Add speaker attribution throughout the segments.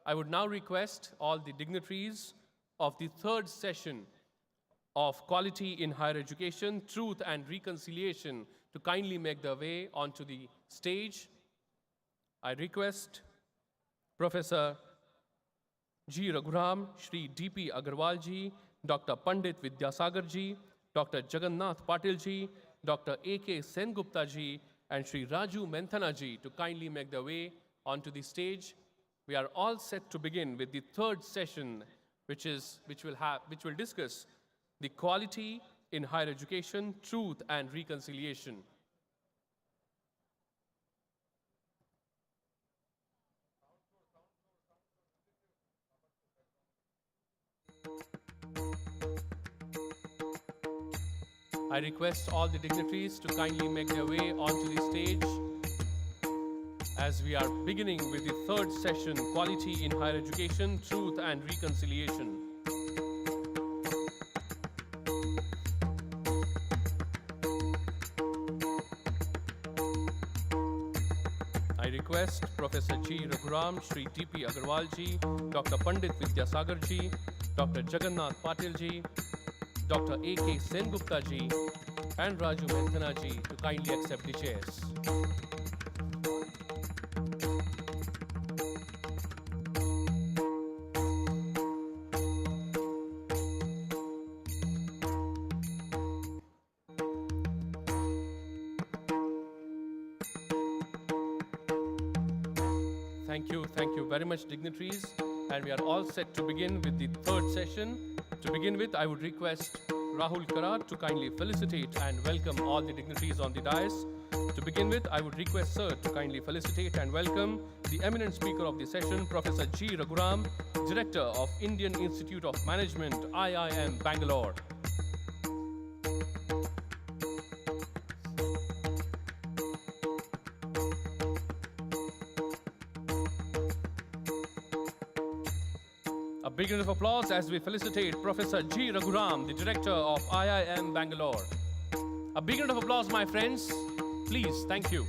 Speaker 1: I would now request all the dignitaries of the third session of Quality in Higher Education, Truth and Reconciliation to kindly make their way onto the stage. I request Professor G. Raghuram, Shri D.P. Agarwal ji, Dr. Pandit Vidyasagar ji, Dr. Jagannath Patil ji, Dr. A.K. Sengupta ji, and Shri Raju Menthana ji to kindly make their way onto the stage. We are all set to begin with the third session, which will discuss the quality in higher education, truth and reconciliation. I request all the dignitaries to kindly make their way onto the stage as we are beginning with the third session, Quality in Higher Education, Truth and Reconciliation. I request Professor G. Raghuram, Shri D.P. Agarwal ji, Dr. Pandit Vidyasagar ji, Dr. Jagannath Patil ji, Dr. A.K. Sengupta ji, and Raju Menthana ji to kindly accept the chairs. Thank you very much, dignitaries. And we are all set to begin with the third session. To begin with, I would request Rahul Karat to kindly felicitate and welcome all the dignitaries on the dais. To begin with, I would request Sir to kindly felicitate and welcome the eminent speaker of the session, Professor G. Raghuram, Director of Indian Institute of Management, IIM, Bangalore. A big round of applause as we felicitate Professor G. Raghuram, the Director of IIM Bangalore. A big round of applause, my friends. Please, thank you.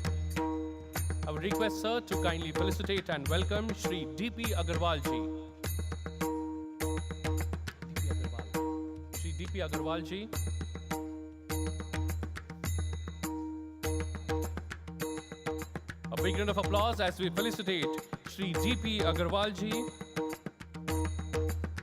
Speaker 1: I would request Sir to kindly felicitate and welcome Shri D.P. Agarwal ji. Shri D.P. Agarwal ji. A big round of applause as we felicitate Shri D.P. Agarwal ji.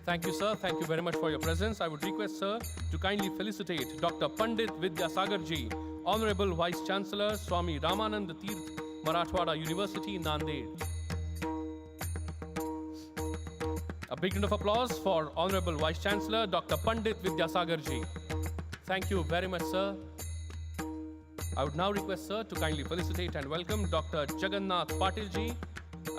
Speaker 1: Thank you, sir. Thank you very much for your presence. I would request, sir, to kindly felicitate Dr. Pandit Vidyasagar ji, Honorable Vice Chancellor, Swami Ramanand Tirth, Marathwada University, Nanded. A big round of applause for Honorable Vice Chancellor, Dr. Pandit Vidyasagar ji. Thank you very much, sir. I would now request, sir, to kindly felicitate and welcome Dr. Jagannath Patil ji,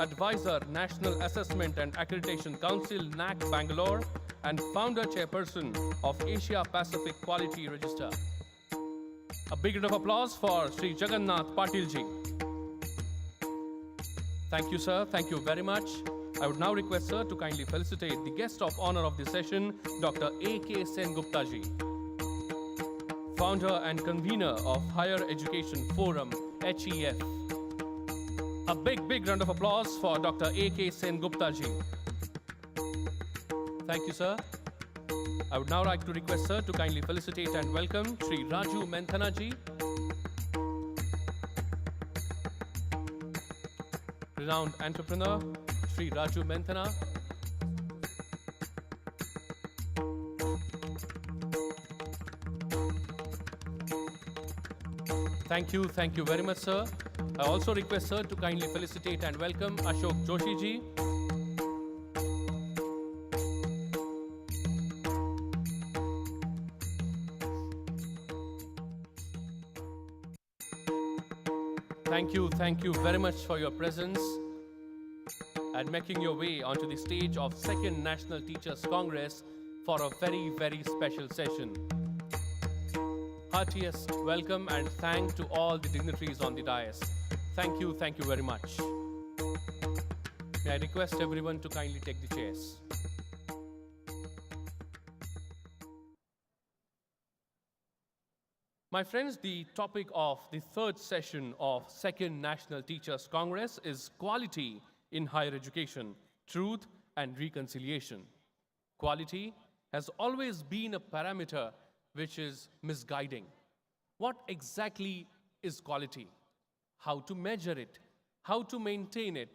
Speaker 1: Advisor, National Assessment and Accreditation Council, NAC, Bangalore, and Founder Chairperson of Asia Pacific Quality Register. A big round of applause for Sri Jagannath Patil ji. Thank you, sir. Thank you very much. I would now request, sir, to kindly felicitate the guest of honor of the session, Dr. A.K. Sengupta ji, Founder and Convener of Higher Education Forum, HEF. A big round of applause for Dr. A.K. Sengupta ji. Thank you, sir. I would now like to request, sir, to kindly felicitate and welcome Shri Raju Menthana ji, renowned entrepreneur, Shri Raju Menthana. Thank you very much, sir. I also request, sir, to kindly felicitate and welcome Ashok Joshi ji. Thank you very much for your presence and making your way onto the stage of Second National Teachers Congress for a very special session. Heartiest welcome and thank to all the dignitaries on the dais. Thank you very much. May I request everyone to kindly take the chairs. My friends, the topic of the third session of Second National Teachers Congress is quality in higher education, truth, and reconciliation. Quality has always been a parameter which is misguiding. What exactly is quality? How to measure it? How to maintain it?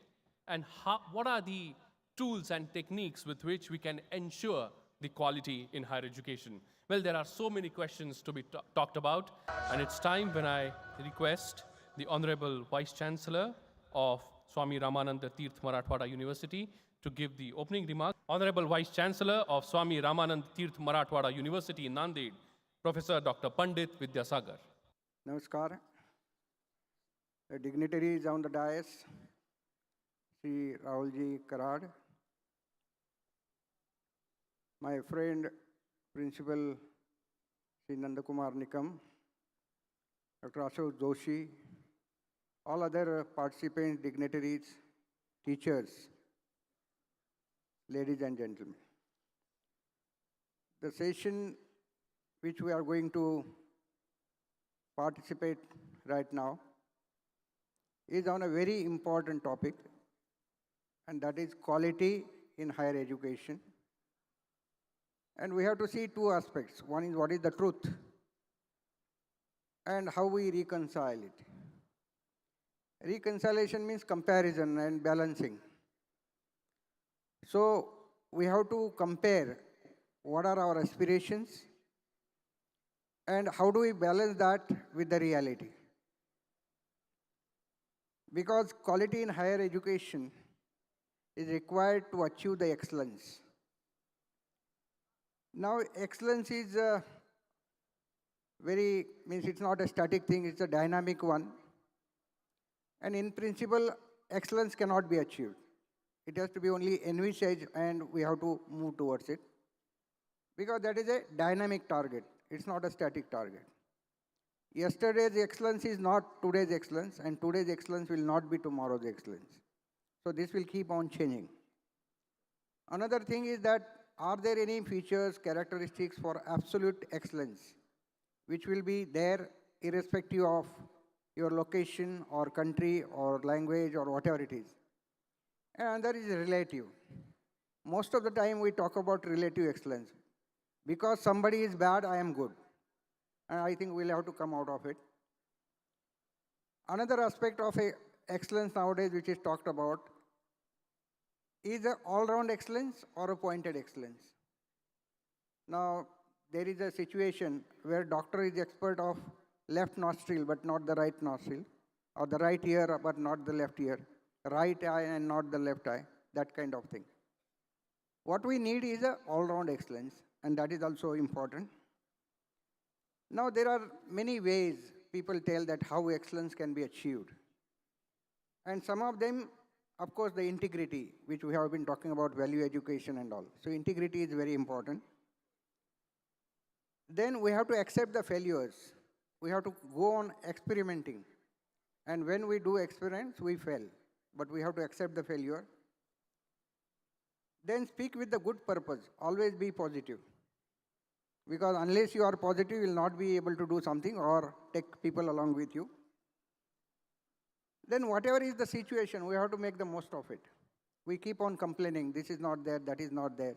Speaker 1: And what are the tools and techniques with which we can ensure the quality in higher education? Well, there are so many questions to be talked about, and it's time when I request the Honorable Vice Chancellor of Swami Ramananda Tirth Marathwada University to give the opening remarks. Honorable Vice Chancellor of Swami Ramananda Tirth Marathwada University in Nanded, Professor Dr. Pandit Vidyasagar.
Speaker 2: Namaskar. The dignitaries on the dais, Sri Rahulji Karad, my friend, Principal Sri Nandakumar Nikam, Dr. Ashok Joshi, all other participants, dignitaries, teachers, ladies and gentlemen. The session which we are going to participate right now is on a very important topic, and that is quality in higher education. And we have to see two aspects. One is what is the truth and how we reconcile it. Reconciliation means comparison and balancing. So we have to compare what are our aspirations and how do we balance that with the reality. Because quality in higher education is required to achieve the excellence. Now, excellence is it's not a static thing, it's a dynamic one. And in principle, excellence cannot be achieved. It has to be only envisaged and we have to move towards it. Because that is a dynamic target, it's not a static target. Yesterday's excellence is not today's excellence, and today's excellence will not be tomorrow's excellence. So this will keep on changing. Another thing is that, are there any features, characteristics for absolute excellence, which will be there irrespective of your location or country or language or whatever it is? And that is relative. Most of the time we talk about relative excellence. Because somebody is bad, I am good. And I think we'll have to come out of it. Another aspect of excellence nowadays which is talked about is an all-round excellence or a pointed excellence. Now, there is a situation where doctor is expert of left nostril but not the right nostril, or the right ear but not the left ear, right eye and not the left eye, that kind of thing. What we need is an all-round excellence, and that is also important. Now, there are many ways people tell that how excellence can be achieved. And some of them, of course, the integrity, which we have been talking about, value education and all. So integrity is very important. Then we have to accept the failures. We have to go on experimenting. And when we do experiments, we fail. But we have to accept the failure. Then speak with the good purpose. Always be positive. Because unless you are positive, you will not be able to do something or take people along with you. Then whatever is the situation, we have to make the most of it. We keep on complaining, this is not there, that is not there.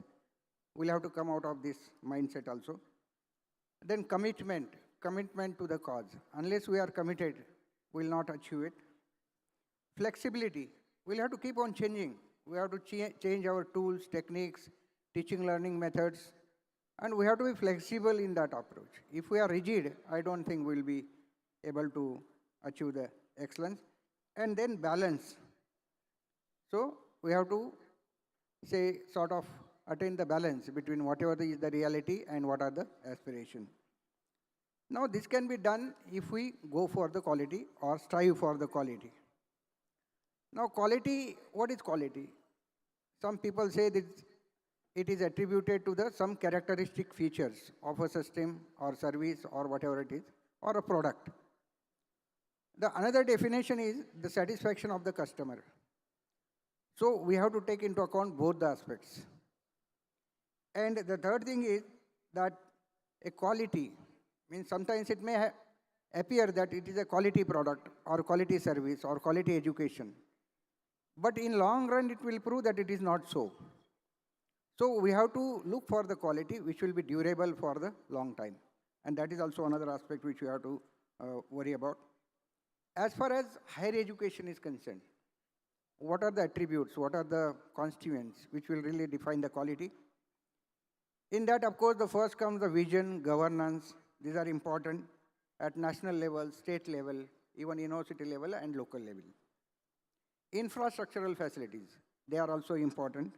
Speaker 2: We'll have to come out of this mindset also. Then commitment to the cause. Unless we are committed, we will not achieve it. Flexibility, we'll have to keep on changing. We have to change our tools, techniques, teaching, learning methods. And we have to be flexible in that approach. If we are rigid, I don't think we'll be able to achieve the excellence. And then balance. So we have to sort of attain the balance between whatever is the reality and what are the aspirations. Now this can be done if we go for the quality or strive for the quality. Now quality, what is quality? Some people say that it is attributed to some characteristic features of a system or service or whatever it is, or a product. The another definition is the satisfaction of the customer. So we have to take into account both the aspects. And the third thing is that a quality means sometimes it may appear that it is a quality product or quality service or quality education. But in long run, it will prove that it is not so. So we have to look for the quality which will be durable for the long time. And that is also another aspect which we have to worry about. As far as higher education is concerned, what are the attributes, what are the constituents which will really define the quality? In that, of course, the first comes the vision, governance. These are important at national level, state level, even university level and local level. Infrastructural facilities, they are also important.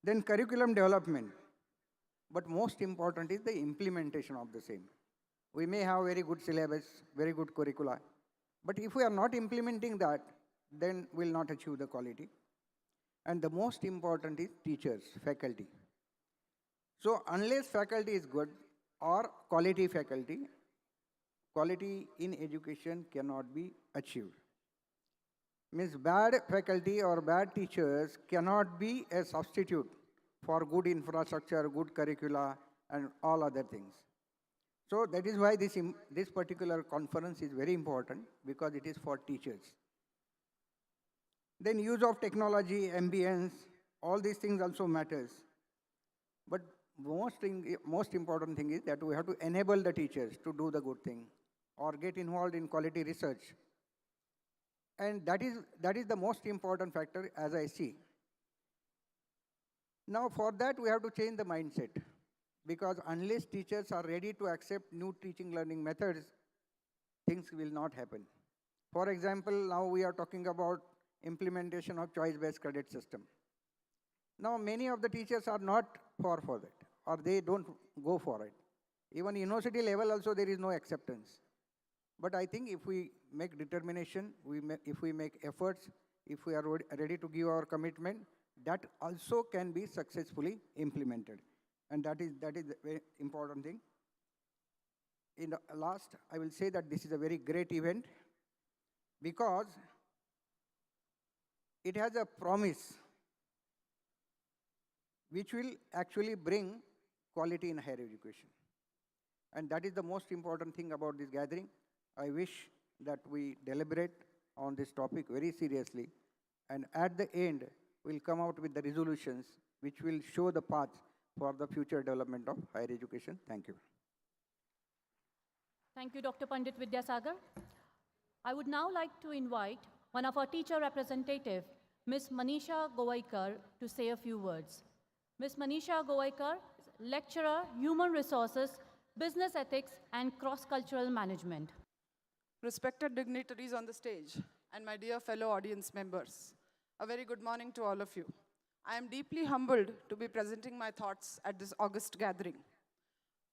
Speaker 2: Then curriculum development. But most important is the implementation of the same. We may have very good syllabus, very good curricula, but if we are not implementing that, then we'll not achieve the quality. And the most important is teachers, faculty. So unless faculty is good or quality faculty, quality in education cannot be achieved. Means bad faculty or bad teachers cannot be a substitute for good infrastructure, good curricula, and all other things. So that is why this particular conference is very important, because it is for teachers. Then use of technology, ambience, all these things also matters. But most important thing is that we have to enable the teachers to do the good thing or get involved in quality research. And that is the most important factor as I see. Now for that we have to change the mindset, because unless teachers are ready to accept new teaching learning methods, things will not happen. For example, now we are talking about implementation of choice-based credit system. Now many of the teachers are not for that, or they don't go for it. Even university level also there is no acceptance. But I think if we make determination, if we make efforts, if we are ready to give our commitment, that also can be successfully implemented. And that is a very important thing. In the last, I will say that this is a very great event, because it has a promise which will actually bring quality in higher education. And that is the most important thing about this gathering. I wish that we deliberate on this topic very seriously, and at the end, we'll come out with the resolutions which will show the path for the future development of higher education. Thank you.
Speaker 3: Thank you, Dr. Pandit Vidyasagar. I would now like to invite one of our teacher representative, Ms. Manisha Gowaikar, to say a few words. Ms. Manisha Gowaikar, lecturer, human resources, business ethics, and cross-cultural management.
Speaker 4: Respected dignitaries on the stage, and my dear fellow audience members, a very good morning to all of you. I am deeply humbled to be presenting my thoughts at this August gathering.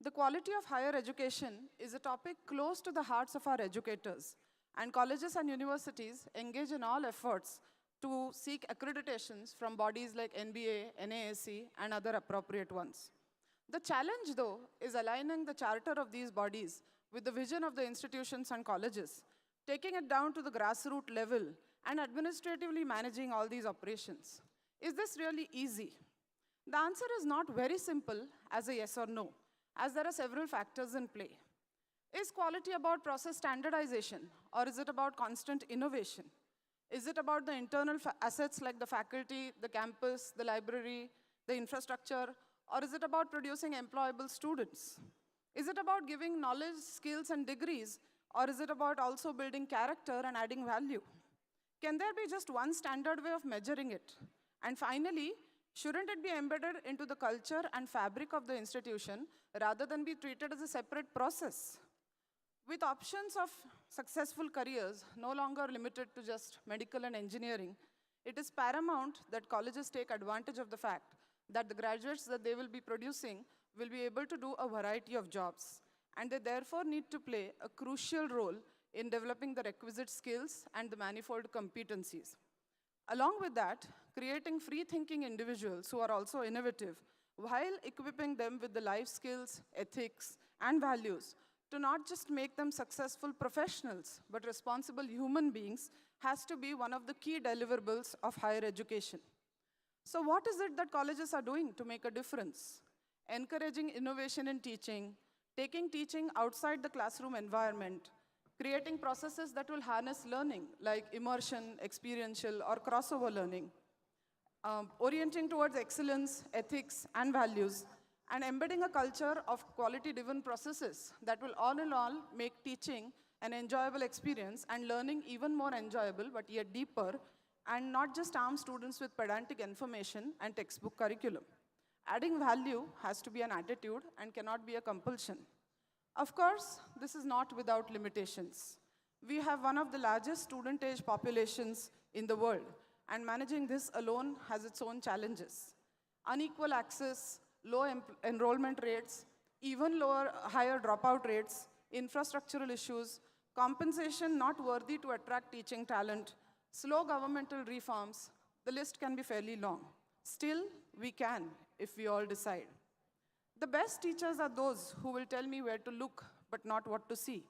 Speaker 4: The quality of higher education is a topic close to the hearts of our educators, and colleges and universities engage in all efforts to seek accreditations from bodies like NBA, NAAC, and other appropriate ones. The challenge, though, is aligning the charter of these bodies with the vision of the institutions and colleges, taking it down to the grassroots level and administratively managing all these operations. Is this really easy? The answer is not very simple as a yes or no, as there are several factors in play. Is quality about process standardization, or is it about constant innovation? Is it about the internal assets like the faculty, the campus, the library, the infrastructure, or is it about producing employable students? Is it about giving knowledge, skills, and degrees, or is it about also building character and adding value? Can there be just one standard way of measuring it? And finally, shouldn't it be embedded into the culture and fabric of the institution rather than be treated as a separate process? With options of successful careers no longer limited to just medical and engineering, it is paramount that colleges take advantage of the fact that the graduates that they will be producing will be able to do a variety of jobs, and they therefore need to play a crucial role in developing the requisite skills and the manifold competencies. Along with that, creating free-thinking individuals who are also innovative, while equipping them with the life skills, ethics, and values to not just make them successful professionals, but responsible human beings, has to be one of the key deliverables of higher education. So what is it that colleges are doing to make a difference? Encouraging innovation in teaching, taking teaching outside the classroom environment, creating processes that will harness learning, like immersion, experiential, or crossover learning, orienting towards excellence, ethics, and values, and embedding a culture of quality-driven processes that will all in all make teaching an enjoyable experience and learning even more enjoyable, but yet deeper, and not just arm students with pedantic information and textbook curriculum. Adding value has to be an attitude and cannot be a compulsion. Of course, this is not without limitations. We have one of the largest student age populations in the world, and managing this alone has its own challenges. Unequal access, low enrollment rates, even higher dropout rates, infrastructural issues, compensation not worthy to attract teaching talent, slow governmental reforms, the list can be fairly long. Still, we can if we all decide. The best teachers are those who will tell me where to look, but not what to see.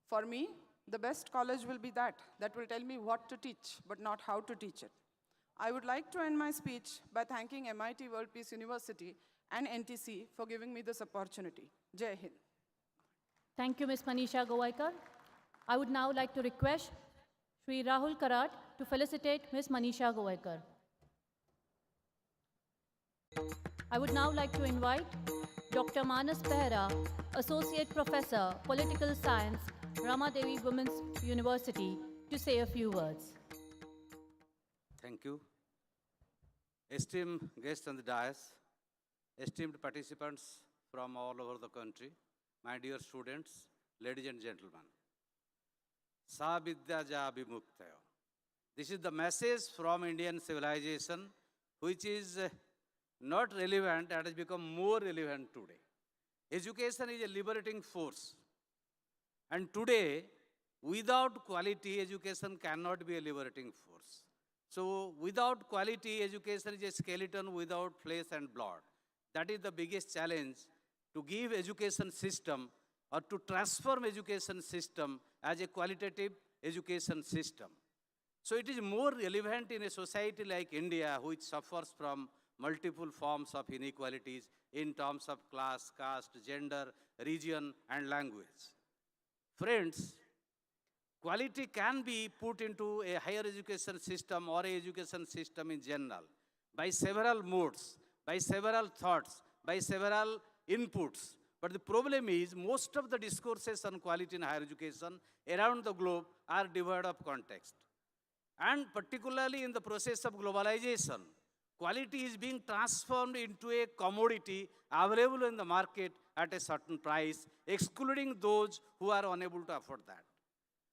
Speaker 4: For me, the best college will be that will tell me what to teach, but not how to teach it. I would like to end my speech by thanking MIT World Peace University and NTC for giving me this opportunity. Jai Hind.
Speaker 3: Thank you, Ms. Manisha Gowaikar. I would now like to request Sri Rahul Karat to felicitate Ms. Manisha Gowaikar. I would now like to invite Dr. Manas Behra, Associate Professor, Political Science, Ramadevi Women's University, to say a few words.
Speaker 5: Thank you. Esteemed guests on the dais, esteemed participants from all over the country, my dear students, ladies and gentlemen. Sa vidya ja abhimuktaya. This is the message from Indian civilization, which is not relevant and has become more relevant today. Education is a liberating force. And today, without quality, education cannot be a liberating force. So without quality, education is a skeleton without flesh and blood. That is the biggest challenge, to give education system or to transform education system as a qualitative education system. So it is more relevant in a society like India, which suffers from multiple forms of inequalities in terms of class, caste, gender, region, and language. Friends, quality can be put into a higher education system or a education system in general by several modes, by several thoughts, by several inputs. But the problem is most of the discourses on quality in higher education around the globe are devoid of context. And particularly in the process of globalization, quality is being transformed into a commodity available in the market at a certain price, excluding those who are unable to afford that.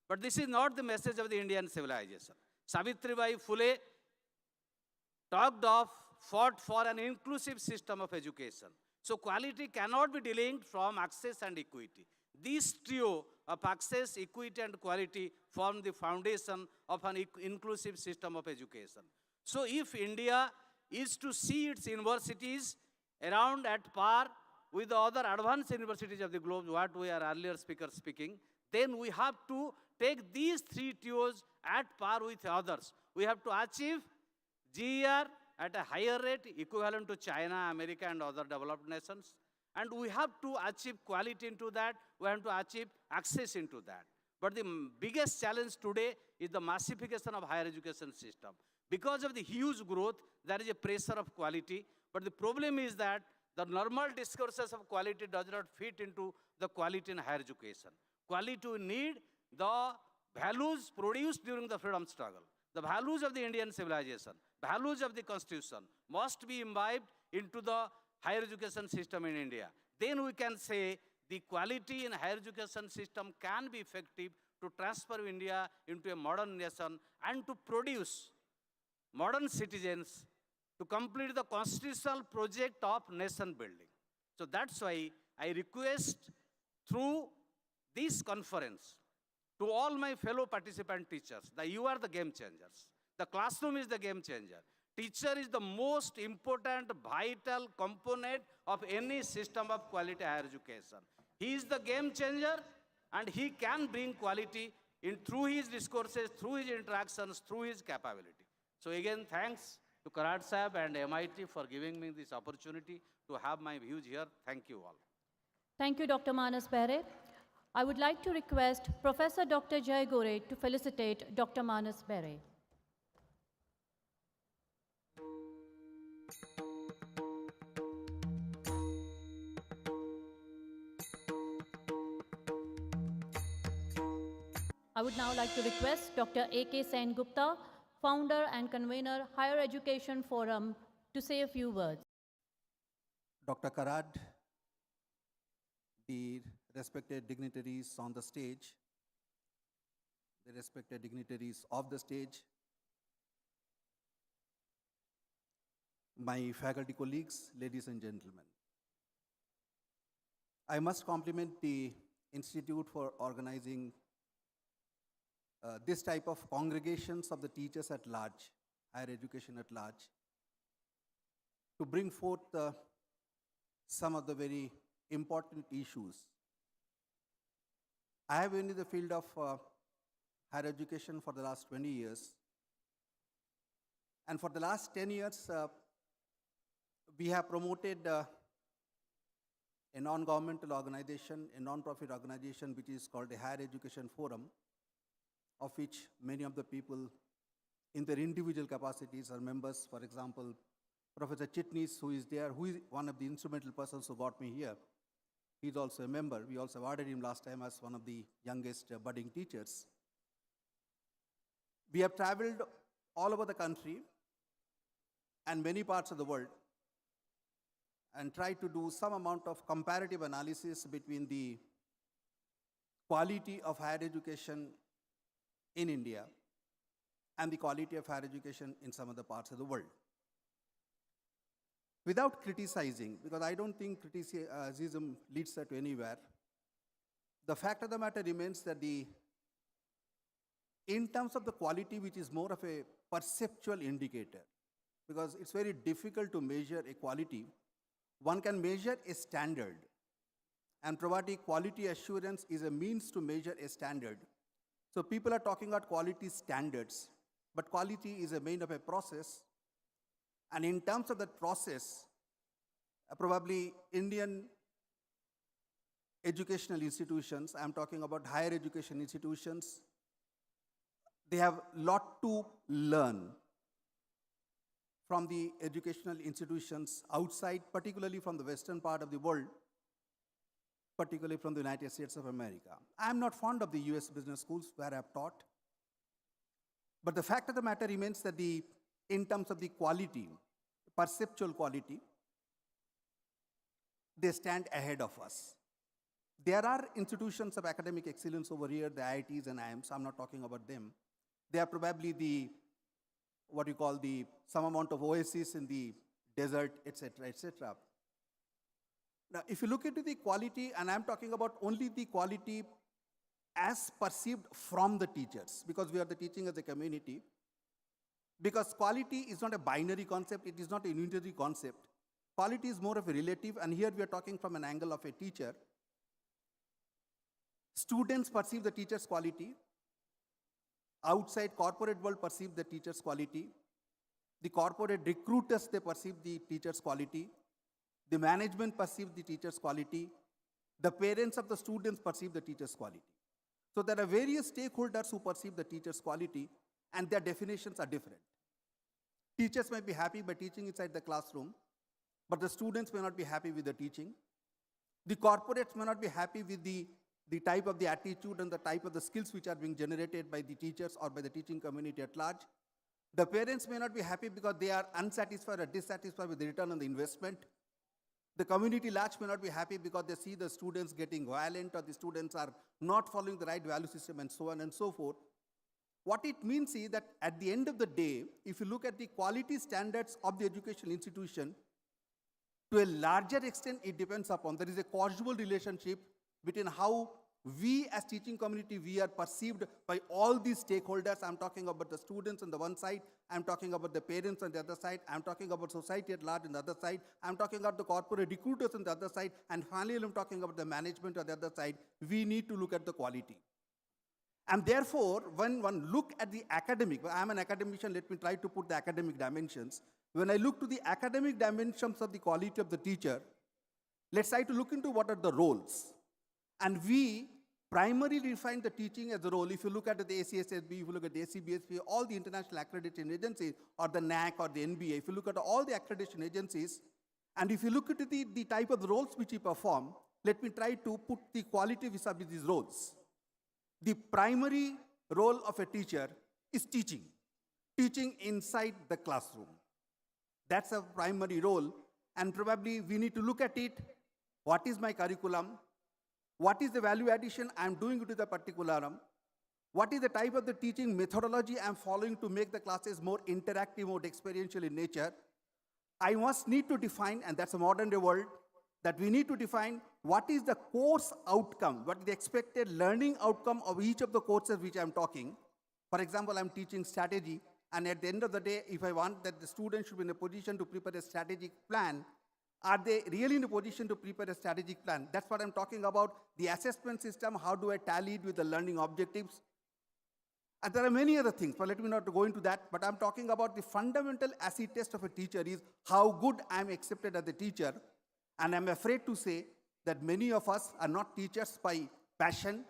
Speaker 5: But this is not the message of the Indian civilization. Savitribai Phule fought for an inclusive system of education. So quality cannot be delinked from access and equity. These trio of access, equity, and quality form the foundation of an inclusive system of education. So if India is to see its universities around at par with the other advanced universities of the globe, what we are earlier speakers speaking, then we have to take these three trios at par with others. We have to achieve GER at a higher rate, equivalent to China, America, and other developed nations. And we have to achieve quality into that. We have to achieve access into that. But the biggest challenge today is the massification of higher education system. Because of the huge growth, there is a pressure of quality. But the problem is that the normal discourses of quality does not fit into the quality in higher education. Quality, we need the values produced during the freedom struggle. The values of the Indian civilization, values of the constitution must be imbibed into the higher education system in India. Then we can say the quality in higher education system can be effective to transform India into a modern nation and to produce modern citizens to complete the constitutional project of nation building. So that's why I request through this conference to all my fellow participant teachers that you are the game changers. The classroom is the game changer. Teacher is the most important, vital component of any system of quality higher education. He is the game changer, and he can bring quality in through his discourses, through his interactions, through his capability. So again, thanks to Karat Sahab and MIT for giving me this opportunity to have my views here. Thank you all.
Speaker 3: Thank you, Dr. Manas Behre. I would like to request Professor Dr. Jai Gore to felicitate Dr. Manas Bere. I would now like to request Dr. A.K. Sen Gupta, founder and convener, Higher Education Forum, to say a few words.
Speaker 6: Dr. Karad, the respected dignitaries on the stage, the respected dignitaries of the stage, my faculty colleagues, ladies and gentlemen. I must compliment the Institute for organizing this type of congregations of the teachers at large, higher education at large, to bring forth some of the very important issues. I have been in the field of higher education for the last 20 years. And for the last 10 years, we have promoted a non-governmental organization, a non-profit organization, which is called the Higher Education Forum, of which many of the people in their individual capacities are members. For example, Professor Chitnis, who is there, who is one of the instrumental persons who got me here. He's also a member. We also awarded him last time as one of the youngest budding teachers. We have traveled all over the country and many parts of the world and tried to do some amount of comparative analysis between the quality of higher education in India and the quality of higher education in some other parts of the world. Without criticizing, because I don't think criticism leads us to anywhere, the fact of the matter remains that in terms of the quality, which is more of a perceptual indicator, because it's very difficult to measure a quality, one can measure a standard, and probably quality assurance is a means to measure a standard. So people are talking about quality standards, but quality is a main of a process. And in terms of that process, probably Indian educational institutions, I'm talking about higher education institutions, they have a lot to learn from the educational institutions outside, particularly from the western part of the world, particularly from the United States of America. I'm not fond of the US business schools where I've taught, but the fact of the matter remains that in terms of the quality, perceptual quality, they stand ahead of us. There are institutions of academic excellence over here, the IITs and IIMs, I'm not talking about them. They are probably some amount of oasis in the desert, etc., etc. Now, if you look into the quality, and I'm talking about only the quality as perceived from the teachers, because we are the teaching as a community, because quality is not a binary concept, it is not a unitary concept. Quality is more of a relative, and here we are talking from an angle of a teacher. Students perceive the teacher's quality. Outside corporate world perceive the teacher's quality. The corporate recruiters, they perceive the teacher's quality. The management perceive the teacher's quality. The parents of the students perceive the teacher's quality. So there are various stakeholders who perceive the teacher's quality, and their definitions are different. Teachers may be happy by teaching inside the classroom, but the students may not be happy with the teaching. The corporates may not be happy with the type of the attitude and the type of the skills which are being generated by the teachers or by the teaching community at large. The parents may not be happy because they are unsatisfied or dissatisfied with the return on the investment. The community large may not be happy because they see the students getting violent or the students are not following the right value system and so on and so forth. What it means is that at the end of the day, if you look at the quality standards of the educational institution, to a larger extent, it depends upon, there is a causal relationship between how we as teaching community, we are perceived by all these stakeholders. I'm talking about the students on the one side, I'm talking about the parents on the other side, I'm talking about society at large on the other side, I'm talking about the corporate recruiters on the other side, and finally I'm talking about the management on the other side. We need to look at the quality. And therefore, when one look at the academic, I'm an academician, let me try to put the academic dimensions. When I look to the academic dimensions of the quality of the teacher, let's try to look into what are the roles. And we primarily defined the teaching as a role. If you look at the ACSSB, if you look at the ACBSP, all the international accreditation agencies, or the NAC or the NBA, if you look at all the accreditation agencies, and if you look at the type of roles which we perform, let me try to put the quality vis-a-vis these roles. The primary role of a teacher is teaching. Teaching inside the classroom. That's a primary role, and probably we need to look at it. What is my curriculum? What is the value addition I'm doing to the particular? What is the type of the teaching methodology I'm following to make the classes more interactive, more experiential in nature? I must need to define, and that's a modern day world, that we need to define what is the course outcome, what is the expected learning outcome of each of the courses which I'm talking. For example, I'm teaching strategy, and at the end of the day, if I want that the student should be in a position to prepare a strategic plan, are they really in a position to prepare a strategic plan? That's what I'm talking about. The assessment system, how do I tally it with the learning objectives? And there are many other things, but let me not go into that. But I'm talking about the fundamental acid test of a teacher is how good I'm accepted as a teacher. And I'm afraid to say that many of us are not teachers by passion.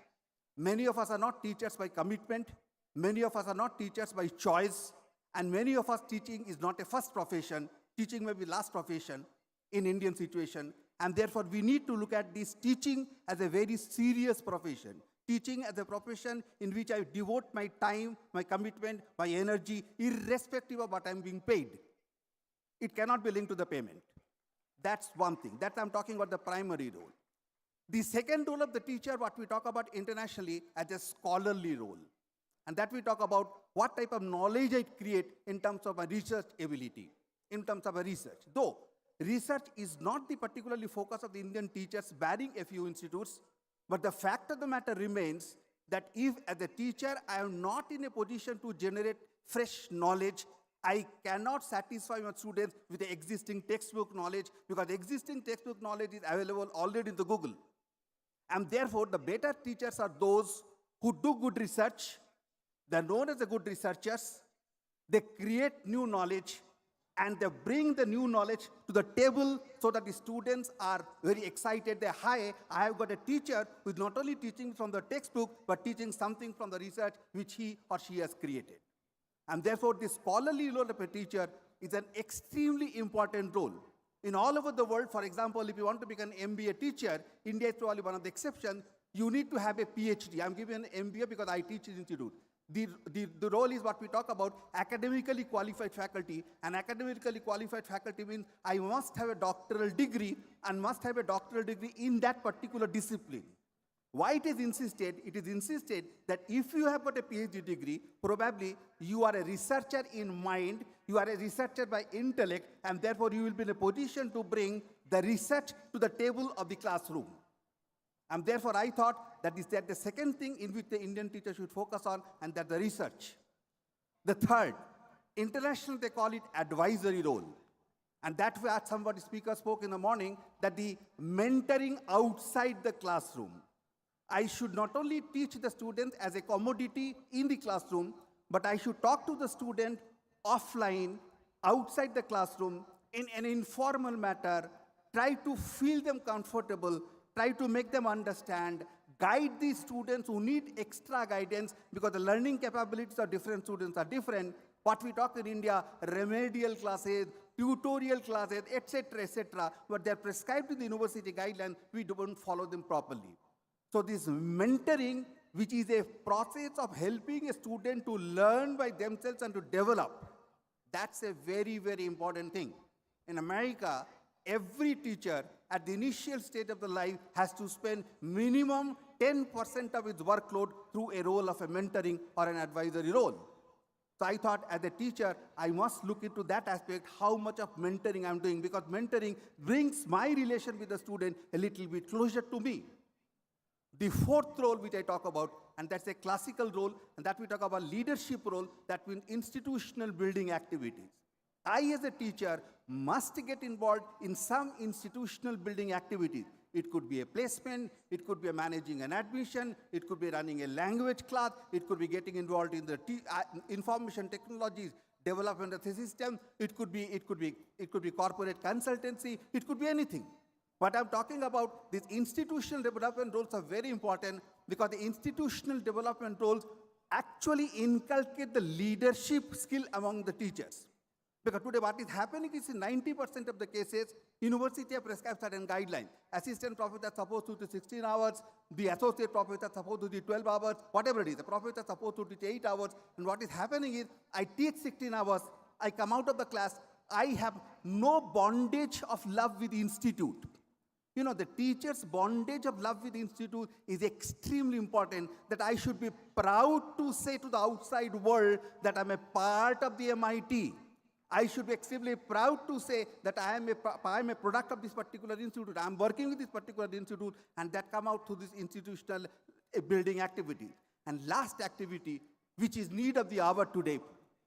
Speaker 6: Many of us are not teachers by commitment. Many of us are not teachers by choice. And many of us, teaching is not a first profession. Teaching may be last profession in Indian situation. And therefore, we need to look at this teaching as a very serious profession. Teaching as a profession in which I devote my time, my commitment, my energy, irrespective of what I'm being paid. It cannot be linked to the payment. That's one thing. That I'm talking about the primary role. The second role of the teacher, what we talk about internationally as a scholarly role. And that we talk about what type of knowledge I create in terms of my research ability, in terms of my research. Though research is not the particularly focus of the Indian teachers, barring a few institutes, but the fact of the matter remains that if as a teacher I am not in a position to generate fresh knowledge, I cannot satisfy my students with the existing textbook knowledge, because existing textbook knowledge is available already in the Google. And therefore, the better teachers are those who do good research. They're known as the good researchers. They create new knowledge, and they bring the new knowledge to the table so that the students are very excited. They're, hi, I have got a teacher who is not only teaching from the textbook, but teaching something from the research which he or she has created. And therefore, this scholarly role of a teacher is an extremely important role. In all over the world, for example, if you want to become an MBA teacher, India is probably one of the exceptions, you need to have a PhD. I'm giving an MBA because I teach in institute. The role is what we talk about, academically qualified faculty. And academically qualified faculty means I must have a doctoral degree and must have a doctoral degree in that particular discipline. Why it is insisted? It is insisted that if you have got a PhD degree, probably you are a researcher in mind, you are a researcher by intellect, and therefore you will be in a position to bring the research to the table of the classroom. And therefore I thought that is that the second thing in which the Indian teacher should focus on, and that the research. The third, international they call it advisory role. And that's where somebody speaker spoke in the morning, that the mentoring outside the classroom. I should not only teach the students as a commodity in the classroom, but I should talk to the student offline, outside the classroom, in an informal matter, try to feel them comfortable, try to make them understand, guide these students who need extra guidance, because the learning capabilities of different students are different. What we talk in India, remedial classes, tutorial classes, etc., but they're prescribed in the university guidelines, we don't follow them properly. So this mentoring, which is a process of helping a student to learn by themselves and to develop, that's a very, very important thing. In America, every teacher at the initial stage of the life has to spend minimum 10% of its workload through a role of a mentoring or an advisory role. So I thought as a teacher, I must look into that aspect, how much of mentoring I'm doing, because mentoring brings my relation with the student a little bit closer to me. The fourth role which I talk about, and that's a classical role, and that we talk about leadership role, that means institutional building activities. I as a teacher must get involved in some institutional building activities. It could be a placement, it could be managing an admission, it could be running a language class, it could be getting involved in the information technologies, development of the system, it could be corporate consultancy, it could be anything. What I'm talking about, these institutional development roles are very important because the institutional development roles actually inculcate the leadership skill among the teachers. Because today what is happening is in 90% of the cases, university have prescribed certain guidelines. Assistant professor is supposed to do 16 hours, the associate professor is supposed to do 12 hours, whatever it is. The professor is supposed to teach 8 hours. And what is happening is, I teach 16 hours, I come out of the class, I have no bondage of love with the institute. You know, the teacher's bondage of love with the institute is extremely important, that I should be proud to say to the outside world that I'm a part of the MIT. I should be extremely proud to say that I am a product of this particular institute. I'm working with this particular institute, and that come out through this institutional building activity. And last activity, which is need of the hour today,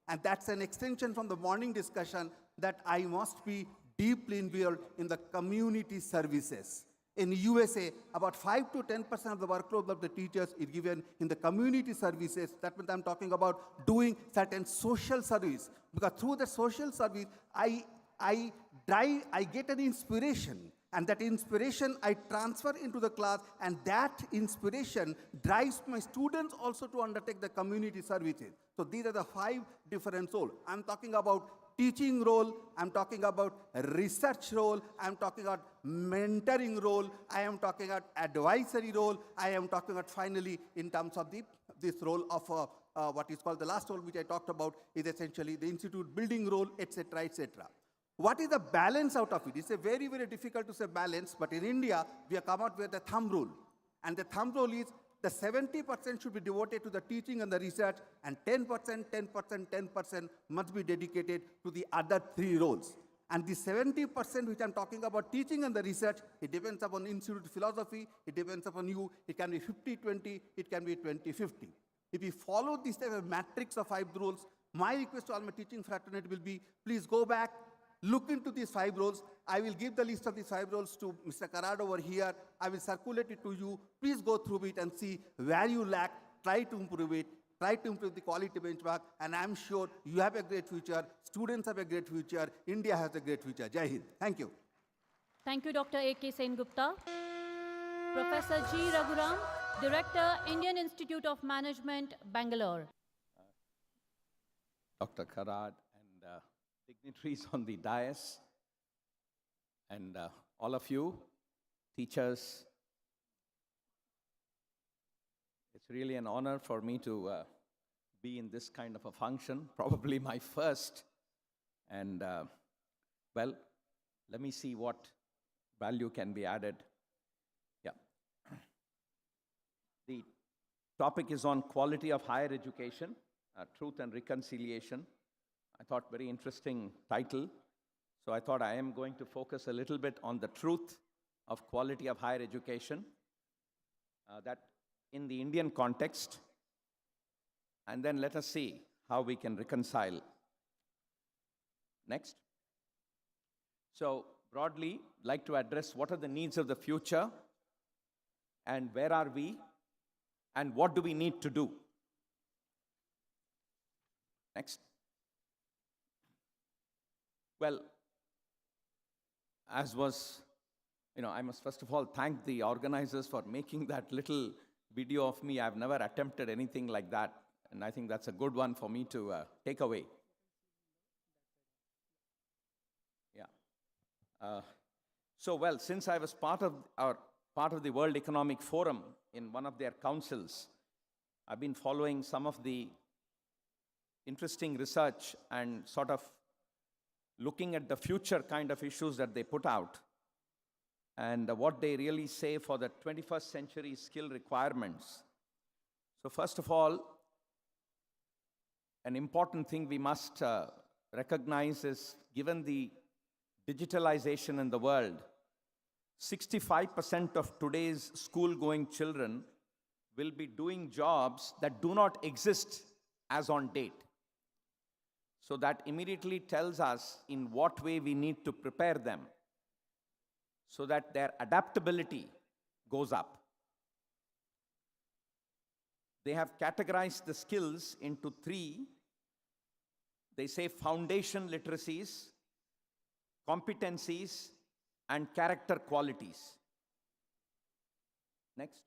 Speaker 6: and that's an extension from the morning discussion, that I must be deeply involved in the community services. In USA, about 5 to 10% of the workload of the teachers is given in the community services. That means I'm talking about doing certain social service. Because through the social service, I get an inspiration. And that inspiration I transfer into the class, and that inspiration drives my students also to undertake the community services. So these are the 5 different roles. I'm talking about teaching role, I'm talking about research role, I'm talking about mentoring role, I am talking about advisory role, I am talking about finally in terms of this role of what is called the last role which I talked about is essentially the institute building role, etc., etc. What is the balance out of it? It's a very, very difficult to say balance, but in India, we have come out with the thumb rule. And the thumb rule is the 70% should be devoted to the teaching and the research, and 10%, 10%, 10% must be dedicated to the other 3 roles. And the 70% which I'm talking about teaching and the research, it depends upon institute philosophy, it depends upon you, it can be 50-20, it can be 20-50. If you follow this type of matrix of 5 roles, my request to all my teaching fraternity will be, please go back, look into these 5 roles. I will give the list of these 5 roles to Mr. Karad over here. I will circulate it to you. Please go through it and see where you lack. Try to improve it. Try to improve the quality benchmark. And I'm sure you have a great future. Students have a great future. India has a great future. Jai Hind. Thank you.
Speaker 3: Thank you, Dr. A.K. Sengupta. Professor G. Raghuram, Director, Indian Institute of Management, Bangalore.
Speaker 7: Dr. Karad and dignitaries on the dais, and all of you, teachers. It's really an honor for me to be in this kind of a function, probably my first. And well, let me see what value can be added. Yeah. The topic is on quality of higher education, truth and reconciliation. I thought very interesting title. So I thought I am going to focus a little bit on the truth of quality of higher education, that in the Indian context, and then let us see how we can reconcile. Next. So broadly, like to address what are the needs of the future, and where are we, and what do we need to do. Next. Well, as was, I must first of all thank the organizers for making that little video of me. I've never attempted anything like that, and I think that's a good one for me to take away. Yeah. So, well, since I was part of the World Economic Forum in one of their councils, I've been following some of the interesting research and sort of looking at the future kind of issues that they put out, and what they really say for the 21st century skill requirements. So first of all, an important thing we must recognize is, given the digitalization in the world, 65% of today's school-going children will be doing jobs that do not exist as on date. So that immediately tells us in what way we need to prepare them so that their adaptability goes up. They have categorized the skills into 3. They say foundation literacies, competencies, and character qualities. Next.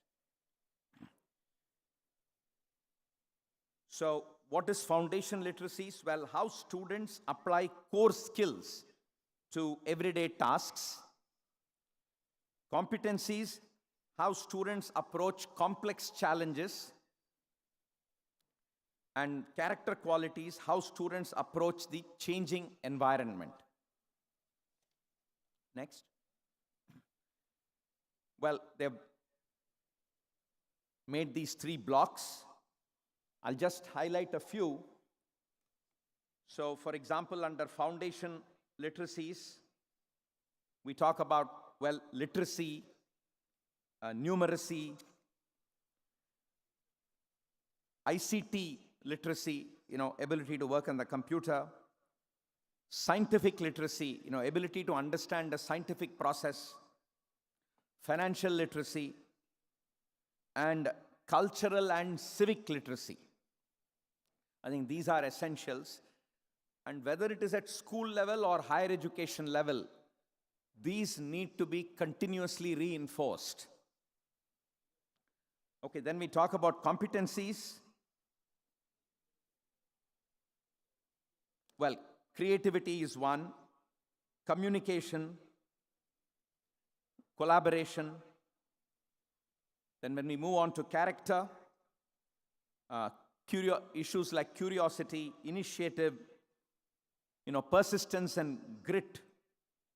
Speaker 7: So, what is foundation literacies? Well, how students apply core skills to everyday tasks. Competencies, how students approach complex challenges. And character qualities, how students approach the changing environment. Next. Well, they've made these 3 blocks. I'll just highlight a few. So, for example, under foundation literacies, we talk about, well, literacy, numeracy, ICT literacy, ability to work on the computer, scientific literacy, ability to understand the scientific process, financial literacy, and cultural and civic literacy. I think these are essentials. And whether it is at school level or higher education level, these need to be continuously reinforced. Okay, then we talk about competencies. Well, creativity is one, communication, collaboration. Then when we move on to character, issues like curiosity, initiative, persistence and grit,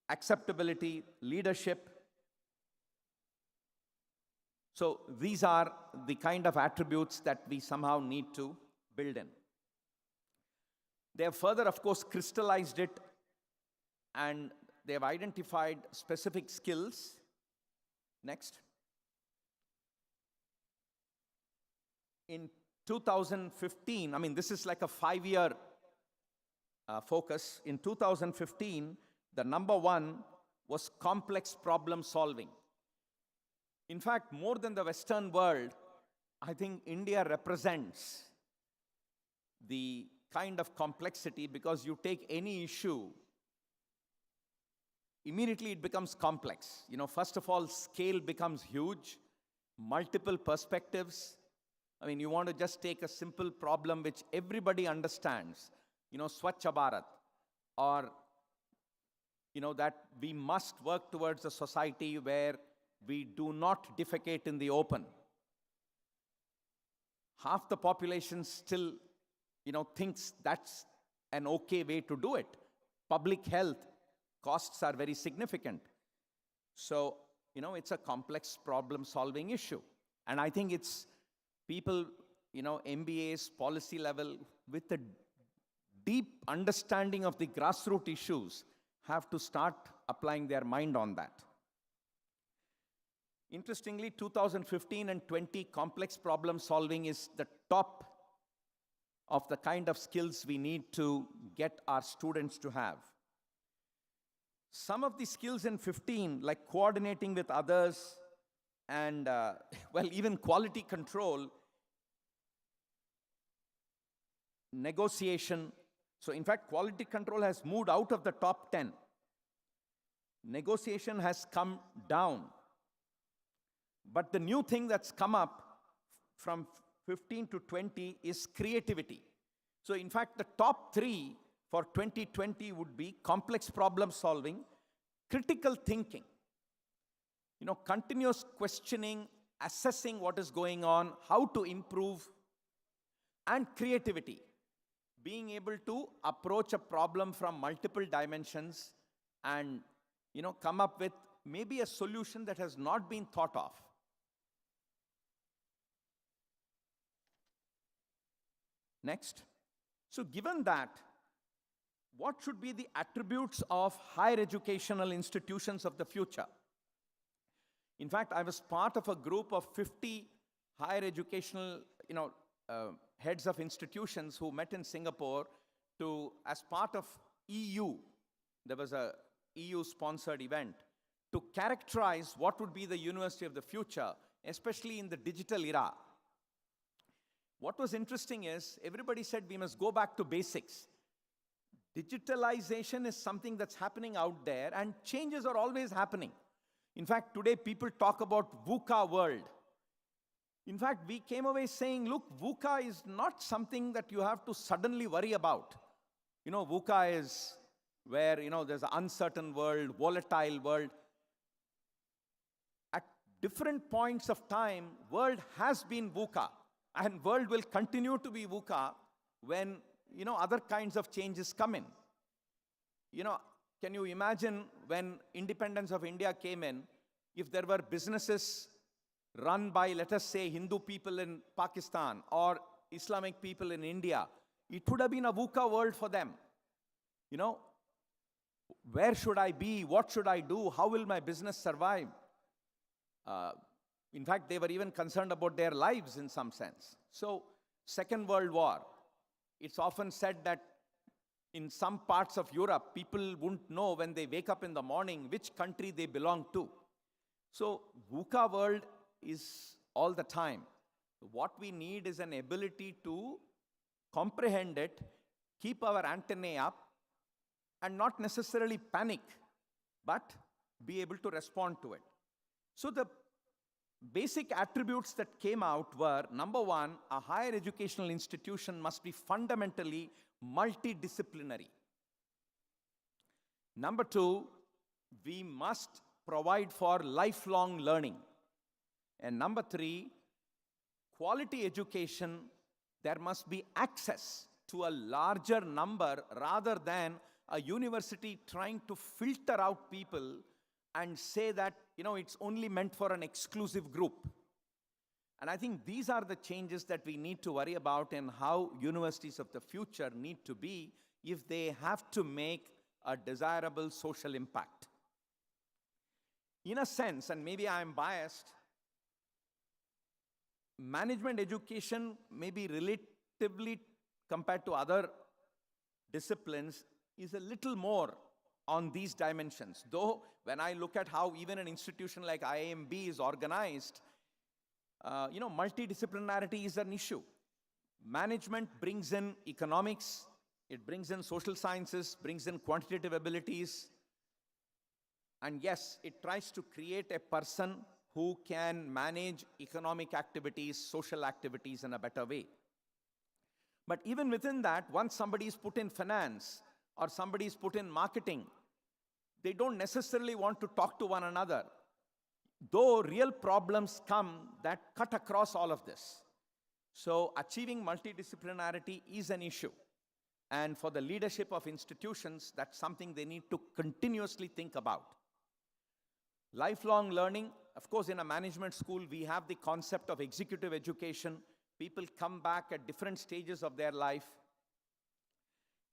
Speaker 7: acceptability, leadership. So these are the kind of attributes that we somehow need to build in. They have further, of course, crystallized it, and they have identified specific skills. Next. In 2015, I mean, this is like a 5-year focus. In 2015, the number 1 was complex problem solving. In fact, more than the Western world, I think India represents the kind of complexity, because you take any issue, immediately it becomes complex. First of all, scale becomes huge, multiple perspectives. I mean, you want to just take a simple problem which everybody understands, Swachh Bharat, or, that we must work towards a society where we do not defecate in the open. Half the population still, thinks that's an okay way to do it. Public health costs are very significant. So, it's a complex problem-solving issue. And I think it's people, MBAs, policy level, with a deep understanding of the grassroots issues, have to start applying their mind on that. Interestingly, 2015 and 20 complex problem solving is the top of the kind of skills we need to get our students to have. Some of the skills in 15, like coordinating with others and, even quality control, negotiation. So in fact, quality control has moved out of the top 10. Negotiation has come down. But the new thing that's come up from 15 to 20 is creativity. So in fact, the top 3 for 2020 would be complex problem solving, critical thinking, continuous questioning, assessing what is going on, how to improve, and creativity, being able to approach a problem from multiple dimensions and, come up with maybe a solution that has not been thought of. Next. So given that, what should be the attributes of higher educational institutions of the future? In fact, I was part of a group of 50 higher educational, heads of institutions who met in Singapore as part of EU, there was a EU-sponsored event, to characterize what would be the university of the future, especially in the digital era. What was interesting is, everybody said we must go back to basics. Digitalization is something that's happening out there, and changes are always happening. In fact, today people talk about VUCA world. In fact, we came away saying, look, VUCA is not something that you have to suddenly worry about. VUCA is where, there's an uncertain world, volatile world. At different points of time, world has been VUCA, and world will continue to be VUCA when, other kinds of changes come in. Can you imagine when independence of India came in, if there were businesses run by, let us say, Hindu people in Pakistan or Islamic people in India, it would have been a VUCA world for them. Where should I be? What should I do? How will my business survive? In fact, they were even concerned about their lives in some sense. So, Second World War. It's often said that in some parts of Europe, people wouldn't know when they wake up in the morning which country they belong to. So, VUCA world is all the time. What we need is an ability to comprehend it, keep our antennae up, and not necessarily panic, but be able to respond to it. So the basic attributes that came out were, number one, a higher educational institution must be fundamentally multidisciplinary. Number two, we must provide for lifelong learning. And number three, quality education, there must be access to a larger number rather than a university trying to filter out people and say that, it's only meant for an exclusive group. And I think these are the changes that we need to worry about in how universities of the future need to be if they have to make a desirable social impact. In a sense, and maybe I'm biased, management education may be relatively, compared to other disciplines, is a little more on these dimensions. Though, when I look at how even an institution like IIMB is organized, multidisciplinarity is an issue. Management brings in economics, it brings in social sciences, brings in quantitative abilities, and yes, it tries to create a person who can manage economic activities, social activities in a better way. But even within that, once somebody is put in finance or somebody is put in marketing, they don't necessarily want to talk to one another, though real problems come that cut across all of this. So achieving multidisciplinarity is an issue. And for the leadership of institutions, that's something they need to continuously think about. Lifelong learning, of course, in a management school, we have the concept of executive education. People come back at different stages of their life.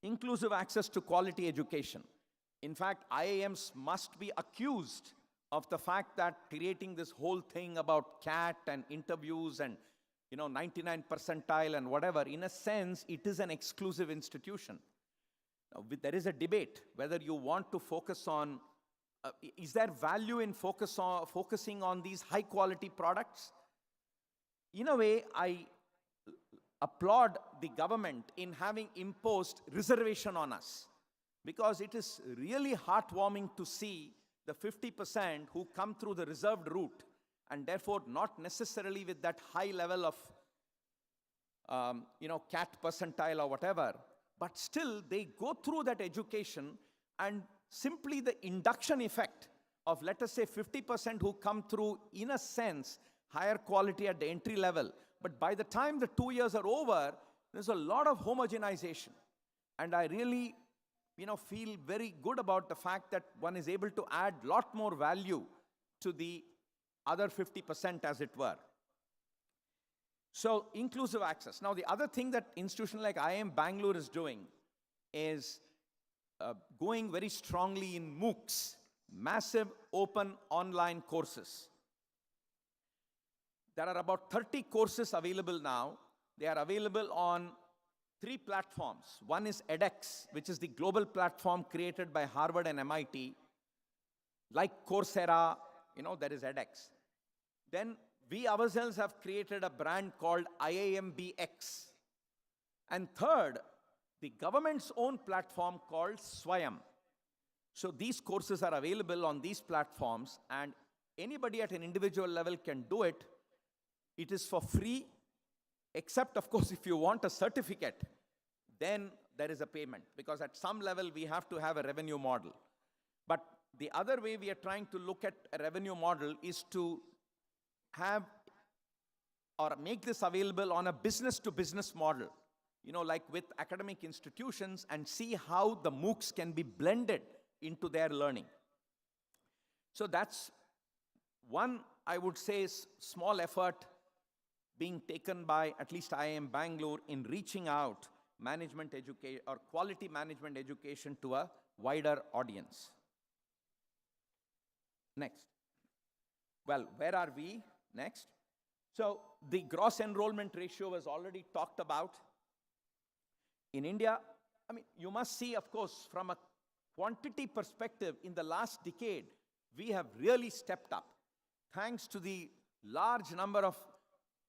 Speaker 7: Inclusive access to quality education. In fact, IIMs must be accused of the fact that creating this whole thing about CAT and interviews and 99 percentile and whatever, in a sense, it is an exclusive institution. Now, there is a debate whether you want to focus on, is there value in focusing on these high quality products? In a way, I applaud the government in having imposed reservation on us, because it is really heartwarming to see the 50% who come through the reserved route and therefore not necessarily with that high level of CAT percentile or whatever, but still they go through that education, and simply the induction effect of, let us say, 50% who come through, in a sense, higher quality at the entry level. But by the time the 2 years are over, there's a lot of homogenization. And I really, feel very good about the fact that one is able to add a lot more value to the other 50%, as it were. So, inclusive access. Now, the other thing that institution like IIM Bangalore is doing is going very strongly in MOOCs, massive open online courses. There are about 30 courses available now. They are available on 3 platforms. One is edX, which is the global platform created by Harvard and MIT. Like Coursera, there is edX. Then we ourselves have created a brand called IIMBX. And third, the government's own platform called Swayam. So these courses are available on these platforms, and anybody at an individual level can do it. It is for free, except, of course, if you want a certificate, then there is a payment, because at some level we have to have a revenue model. But the other way we are trying to look at a revenue model is to have or make this available on a business-to-business model, like with academic institutions, and see how the MOOCs can be blended into their learning. So that's one, I would say, small effort being taken by at least IIM Bangalore in reaching out management education or quality management education to a wider audience. Next. Well, where are we next? So the gross enrollment ratio was already talked about. In India, you must see, of course, from a quantity perspective, in the last decade, we have really stepped up. Thanks to the large number of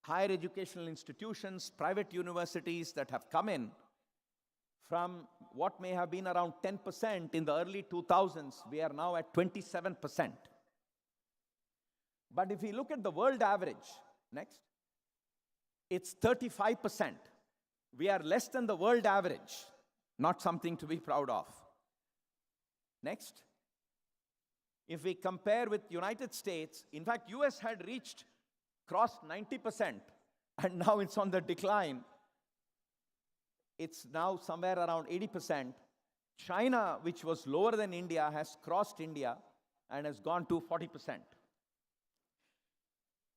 Speaker 7: higher educational institutions, private universities that have come in, from what may have been around 10% in the early 2000s, we are now at 27%. But if we look at the world average, next, it's 35%. We are less than the world average, not something to be proud of. Next. If we compare with United States, in fact, US had crossed 90%, and now it's on the decline. It's now somewhere around 80%. China, which was lower than India, has crossed India and has gone to 40%.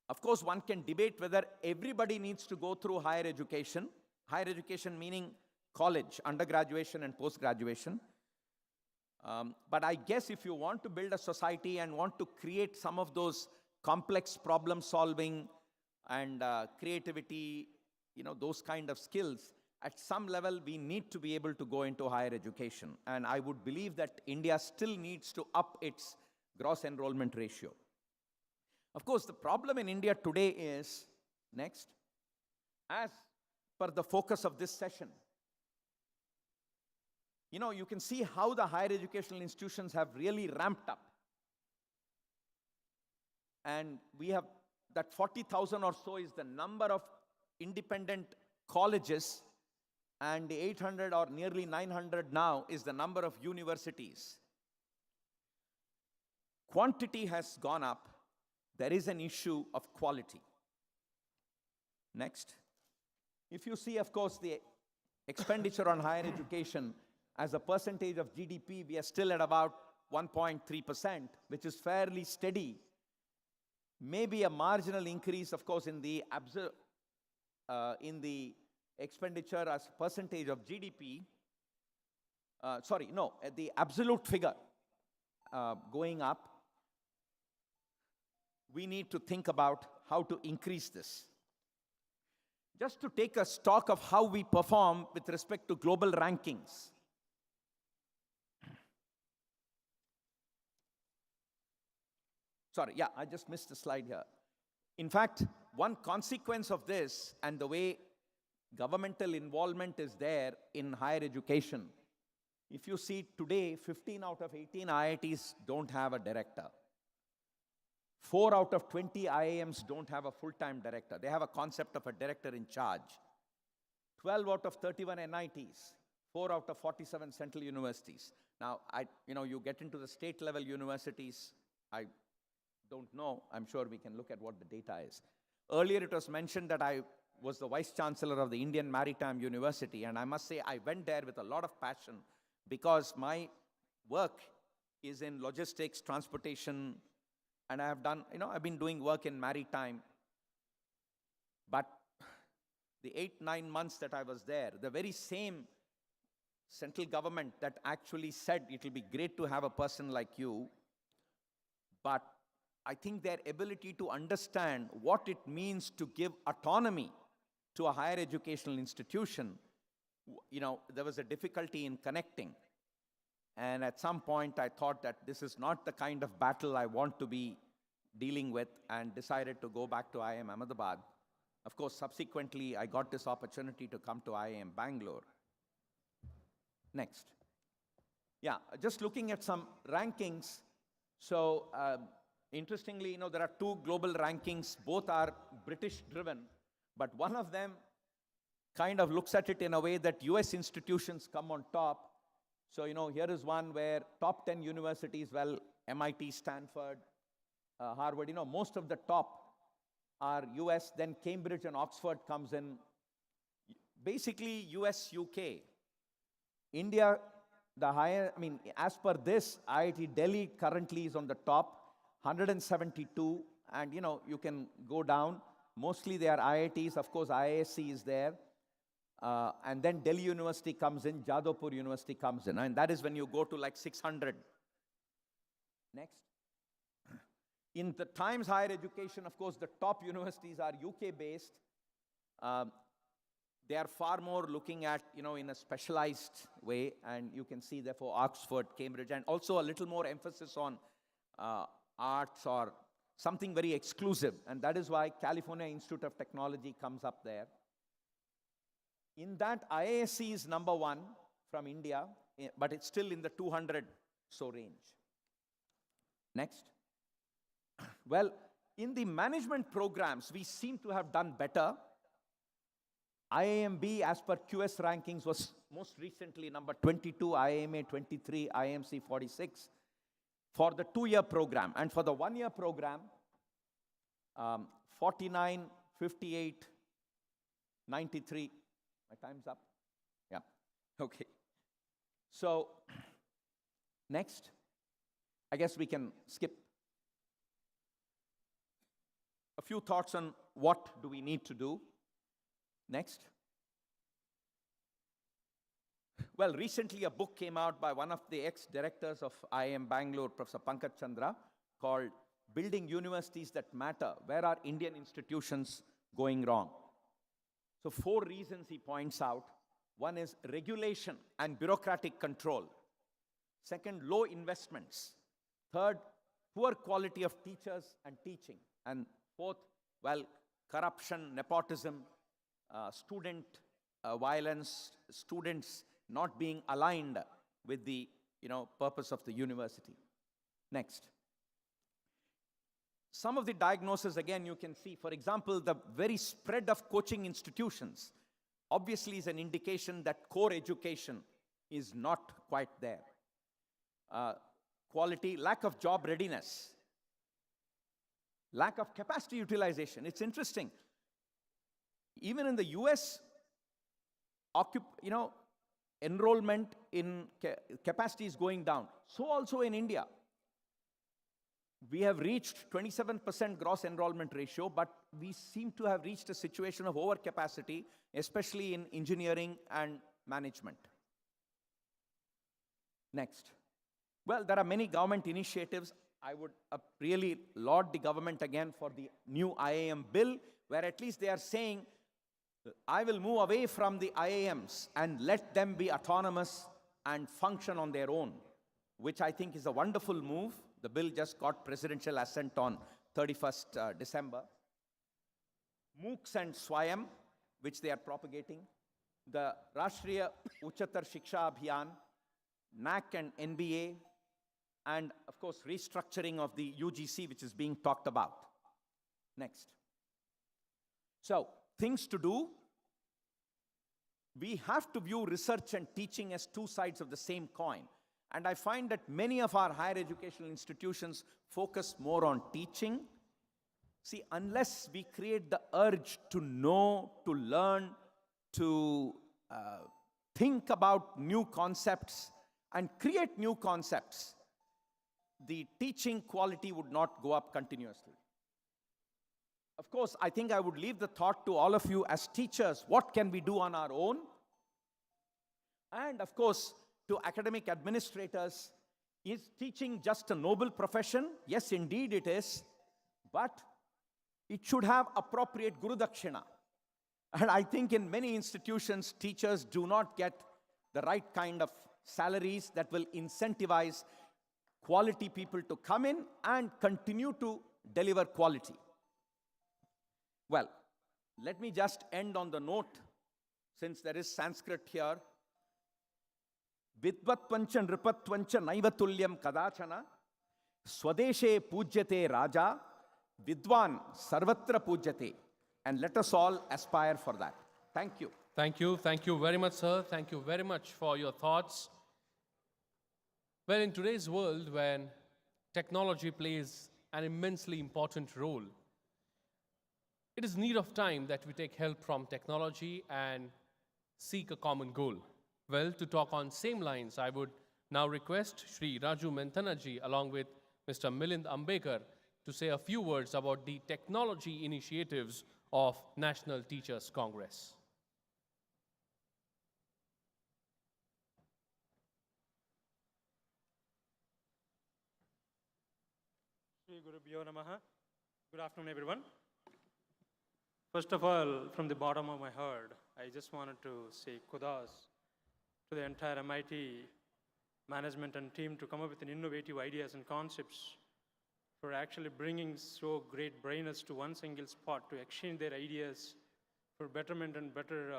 Speaker 7: Of course, one can debate whether everybody needs to go through higher education. Higher education meaning college, undergraduation and post-graduation. But I guess if you want to build a society and want to create some of those complex problem solving and creativity, those kind of skills, at some level we need to be able to go into higher education. And I would believe that India still needs to up its gross enrollment ratio. Of course, the problem in India today is, next, as per the focus of this session, you can see how the higher educational institutions have really ramped up. And we have that 40,000 or so is the number of independent colleges, and the 800 or nearly 900 now is the number of universities. Quantity has gone up. There is an issue of quality. Next. If you see, of course, the expenditure on higher education as a percentage of GDP, we are still at about 1.3%, which is fairly steady. Maybe a marginal increase, of course, in the expenditure as percentage of GDP. The absolute figure going up. We need to think about how to increase this. Just to take a stock of how we perform with respect to global rankings. Sorry, I just missed the slide here. In fact, one consequence of this and the way governmental involvement is there in higher education, if you see today, 15 out of 18 IITs don't have a director. 4 out of 20 IIMs don't have a full-time director. They have a concept of a director in charge. 12 out of 31 NITs, 4 out of 47 central universities. Now, you get into the state-level universities, I don't know. I'm sure we can look at what the data is. Earlier, it was mentioned that I was the Vice-Chancellor of the Indian Maritime University, and I must say I went there with a lot of passion because my work is in logistics, transportation, and I have done, I've been doing work in maritime. But the 8-9 months that I was there, the very same central government that actually said it will be great to have a person like you, but I think their ability to understand what it means to give autonomy to a higher educational institution, there was a difficulty in connecting. And at some point, I thought that this is not the kind of battle I want to be dealing with, and decided to go back to IIM Ahmedabad. Of course, subsequently, I got this opportunity to come to IIM Bangalore. Next. Yeah, just looking at some rankings. So, interestingly, there are two global rankings. Both are British-driven, but one of them kind of looks at it in a way that US institutions come on top. So, here is one where top 10 universities, well, MIT, Stanford, Harvard, most of the top are US, then Cambridge and Oxford comes in. Basically, US, UK. India, the higher, as per this, IIT Delhi currently is on the top, 172, and you can go down. Mostly they are IITs, of course, IISc is there. And then Delhi University comes in, Jadavpur University comes in, and that is when you go to like 600. Next. In the Times Higher Education, of course, the top universities are UK-based. They are far more looking at, in a specialized way, and you can see, therefore, Oxford, Cambridge, and also a little more emphasis on arts or something very exclusive, and that is why California Institute of Technology comes up there. In that, IISc is number 1 from India, but it's still in the 200 so range. Next. Well, in the management programs, we seem to have done better. IIMB, as per QS rankings, was most recently number 22, IIMA 23, IIMC 46 for the 2-year program. And for the 1-year program, 49, 58, 93. My time's up? Yeah. Okay. So, next. I guess we can skip. A few thoughts on what do we need to do. Next. Well, recently a book came out by one of the ex-directors of IIM Bangalore, Professor Pankaj Chandra, called Building Universities That Matter. Where are Indian institutions going wrong? So 4 reasons he points out. One is regulation and bureaucratic control. Second, low investments. Third, poor quality of teachers and teaching. And fourth, well, corruption, nepotism, student violence, students not being aligned with the purpose of the university. Next. Some of the diagnoses, again, you can see, for example, the very spread of coaching institutions obviously is an indication that core education is not quite there. Quality, lack of job readiness, lack of capacity utilization. It's interesting. Even in the US, enrollment in capacity is going down. So also in India. We have reached 27% gross enrollment ratio, but we seem to have reached a situation of overcapacity, especially in engineering and management. Next. Well, there are many government initiatives. I would really laud the government again for the new IIM bill, where at least they are saying, I will move away from the IIMs and let them be autonomous and function on their own, which I think is a wonderful move. The bill just got presidential assent on 31st December. MOOCs and SWAYAM, which they are propagating. The Rashtriya Uchatar Shiksha Abhiyan, NAC and NBA, and of course restructuring of the UGC, which is being talked about. Next. So, things to do. We have to view research and teaching as 2 sides of the same coin. And I find that many of our higher educational institutions focus more on teaching. See, unless we create the urge to know, to learn, to think about new concepts and create new concepts, the teaching quality would not go up continuously. Of course, I think I would leave the thought to all of you as teachers, what can we do on our own? And of course, to academic administrators, is teaching just a noble profession? Yes, indeed it is. But it should have appropriate Guru Dakshina. And I think in many institutions, teachers do not get the right kind of salaries that will incentivize quality people to come in and continue to deliver quality. Well, let me just end on the note, since there is Sanskrit here. Vidvatvancha nripatvancha naivatulyam kadachana. Swadeshe pujyate raja. Vidwan sarvatra pujyate. And let us all aspire for that. Thank you.
Speaker 1: Thank you. Thank you very much, sir. Thank you very much for your thoughts. Well, in today's world, when technology plays an immensely important role, it is need of time that we take help from technology and seek a common goal. Well, to talk on same lines, I would now request Shri Raju Menthanaji along with Mr. Milind Ambekar to say a few words about the technology initiatives of National Teachers Congress.
Speaker 8: Shri Gurubhyo Namaha. Good afternoon, everyone. First of all, from the bottom of my heart, I just wanted to say kudos to the entire MIT management and team to come up with an innovative ideas and concepts for actually bringing so great brainers to one single spot to exchange their ideas for betterment and better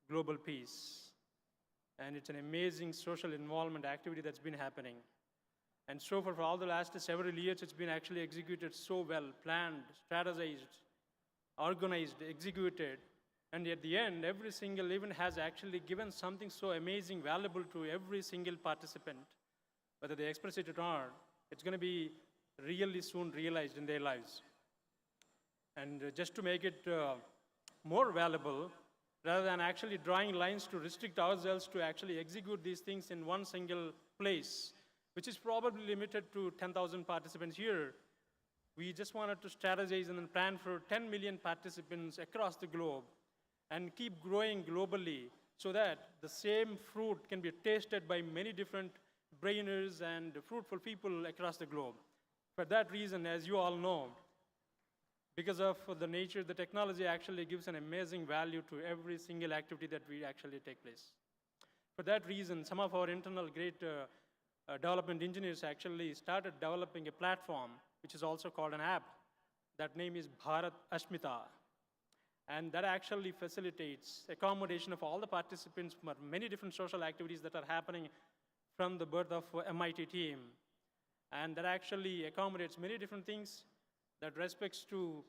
Speaker 8: global peace. And it's an amazing social involvement activity that's been happening. And so for all the last several years, it's been actually executed so well, planned, strategized, organized, executed. And at the end, every single event has actually given something so amazing, valuable to every single participant. Whether they express it or not, it's going to be really soon realized in their lives. And just to make it more valuable, rather than actually drawing lines to restrict ourselves to actually execute these things in one single place, which is probably limited to 10,000 participants here, we just wanted to strategize and then plan for 10 million participants across the globe and keep growing globally so that the same fruit can be tasted by many different brainers and fruitful people across the globe. For that reason, as you all know, because of the nature, the technology actually gives an amazing value to every single activity that we actually take place. For that reason, some of our internal great development engineers actually started developing a platform, which is also called an app. That name is Bharat Ashmita. And that actually facilitates accommodation of all the participants for many different social activities that are happening from the birth of MIT team. And that actually accommodates many different things that respects to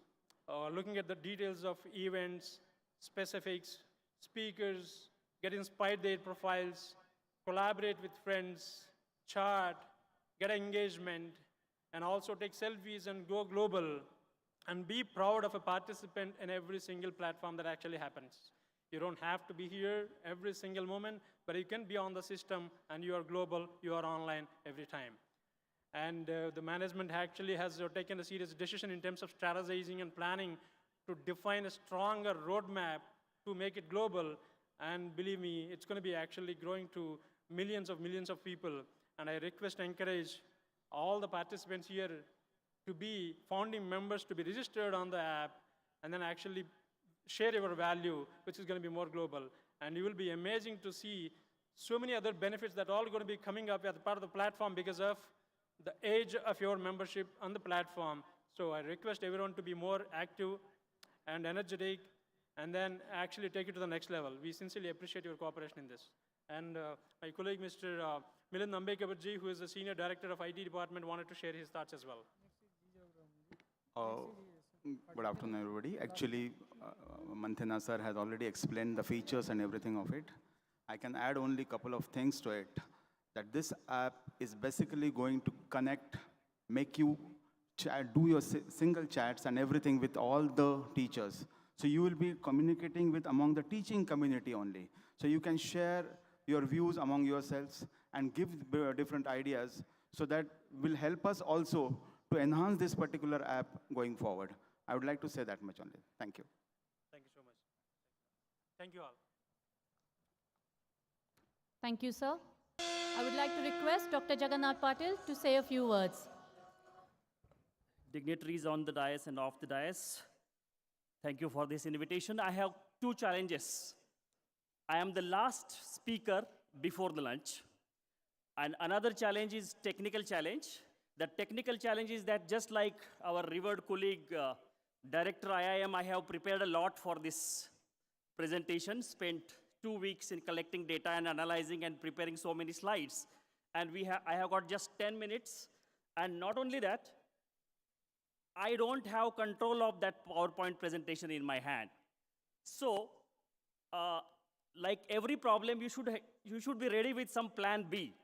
Speaker 8: looking at the details of events, specifics, speakers, get inspired their profiles, collaborate with friends, chat, get engagement, and also take selfies and go global, and be proud of a participant in every single platform that actually happens. You don't have to be here every single moment, but you can be on the system, and you are global, you are online every time. And the management actually has taken a serious decision in terms of strategizing and planning to define a stronger roadmap to make it global. And believe me, it's going to be actually growing to millions of people. And I request and encourage all the participants here to be founding members, to be registered on the app, and then actually share your value, which is going to be more global. And you will be amazing to see so many other benefits that are all going to be coming up as part of the platform because of the age of your membership on the platform. So I request everyone to be more active and energetic, and then actually take it to the next level. We sincerely appreciate your cooperation in this. And my colleague, Mr. Milind Ambekar ji, who is the Senior Director of IT Department, wanted to share his thoughts as well.
Speaker 9: Good afternoon, everybody. Actually, Manthana sir has already explained the features and everything of it. I can add only a couple of things to it. That this app is basically going to connect, make you do your single chats and everything with all the teachers. So you will be communicating with among the teaching community only. So you can share your views among yourselves and give different ideas. So that will help us also to enhance this particular app going forward. I would like to say that much only. Thank you.
Speaker 8: Thank you so much. Thank you all.
Speaker 3: Thank you, sir. I would like to request Dr. Jagannath Patil to say a few words.
Speaker 10: Dignitaries on the dais and off the dais, thank you for this invitation. I have two challenges. I am the last speaker before the lunch. And another challenge is technical challenge. The technical challenge is that just like our revered colleague, Director IIM, I have prepared a lot for this presentation, spent 2 weeks in collecting data and analyzing and preparing so many slides. And I have got just 10 minutes. And not only that, I don't have control of that PowerPoint presentation in my hand. So, like every problem, you should be ready with some plan B.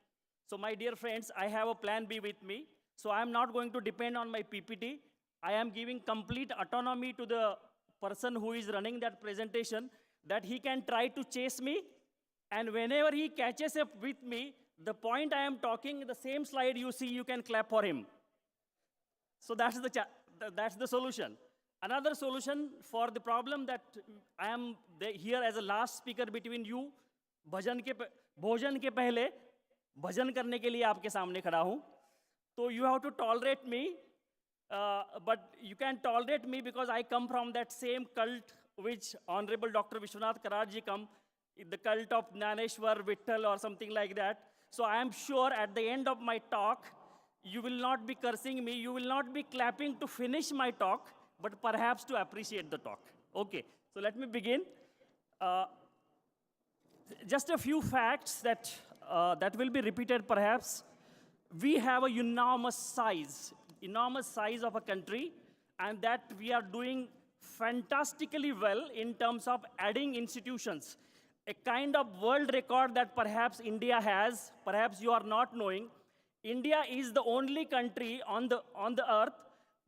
Speaker 10: So my dear friends, I have a plan B with me. So I'm not going to depend on my PPT. I am giving complete autonomy to the person who is running that presentation, that he can try to chase me. And whenever he catches up with me, the point I am talking, the same slide you see, you can clap for him. So that's the solution. Another solution for the problem that I am here as a last speaker between you, भोजन के पहले भजन करने के लिए आपके सामने खड़ा हूँ. So you have to tolerate me, but you can tolerate me because I come from that same cult which Honorable Dr. Vishwanath Karaj come, the cult of Jnaneshwar, Vittal or something like that. So I am sure at the end of my talk, you will not be cursing me, you will not be clapping to finish my talk, but perhaps to appreciate the talk. Okay, so let me begin. Just a few facts that will be repeated perhaps. We have a enormous size of a country, and that we are doing fantastically well in terms of adding institutions. A kind of world record that perhaps India has, perhaps you are not knowing. India is the only country on the earth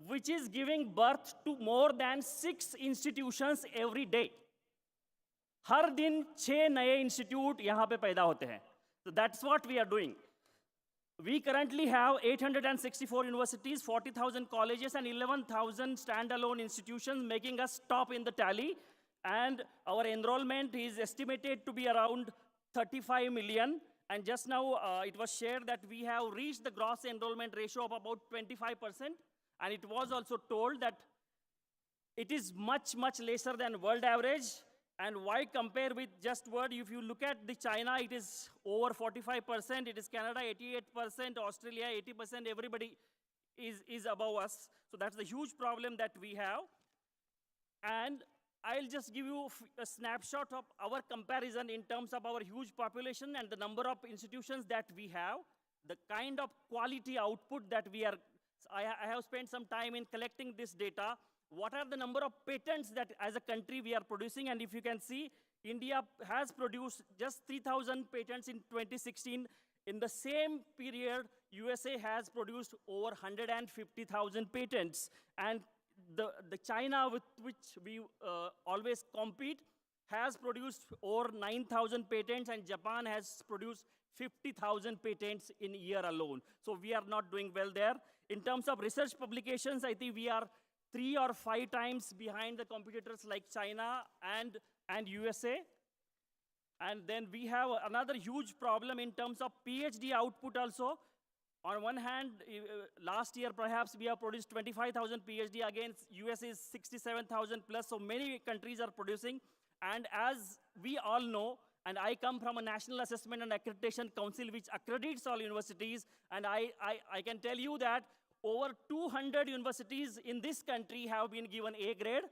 Speaker 10: which is giving birth to more than 6 institutions every day. हर दिन 6 नए institute यहाँ पे पैदा होते हैं. So that's what we are doing. We currently have 864 universities, 40,000 colleges, and 11,000 standalone institutions, making us top in the tally. And our enrollment is estimated to be around 35 million. And just now, it was shared that we have reached the gross enrollment ratio of about 25%. And it was also told that it is much, much lesser than world average. And why compare with just world? If you look at the China, it is over 45%. It is Canada, 88%. Australia, 80%. Everybody is above us. So that's the huge problem that we have. And I'll just give you a snapshot of our comparison in terms of our huge population and the number of institutions that we have, the kind of quality output that we are. I have spent some time in collecting this data. What are the number of patents that as a country we are producing? And if you can see, India has produced just 3,000 patents in 2016. In the same period, USA has produced over 150,000 patents. And the China with which we always compete has produced over 9,000 patents, and Japan has produced 50,000 patents in a year alone. So we are not doing well there. In terms of research publications, I think we are 3 or 5 times behind the competitors like China and USA. And then we have another huge problem in terms of PhD output also. On one hand, last year perhaps we have produced 25,000 PhD against US is 67,000 plus, so many countries are producing. And as we all know, and I come from a National Assessment and Accreditation Council which accredits all universities, and I can tell you that over 200 universities in this country have been given A grade,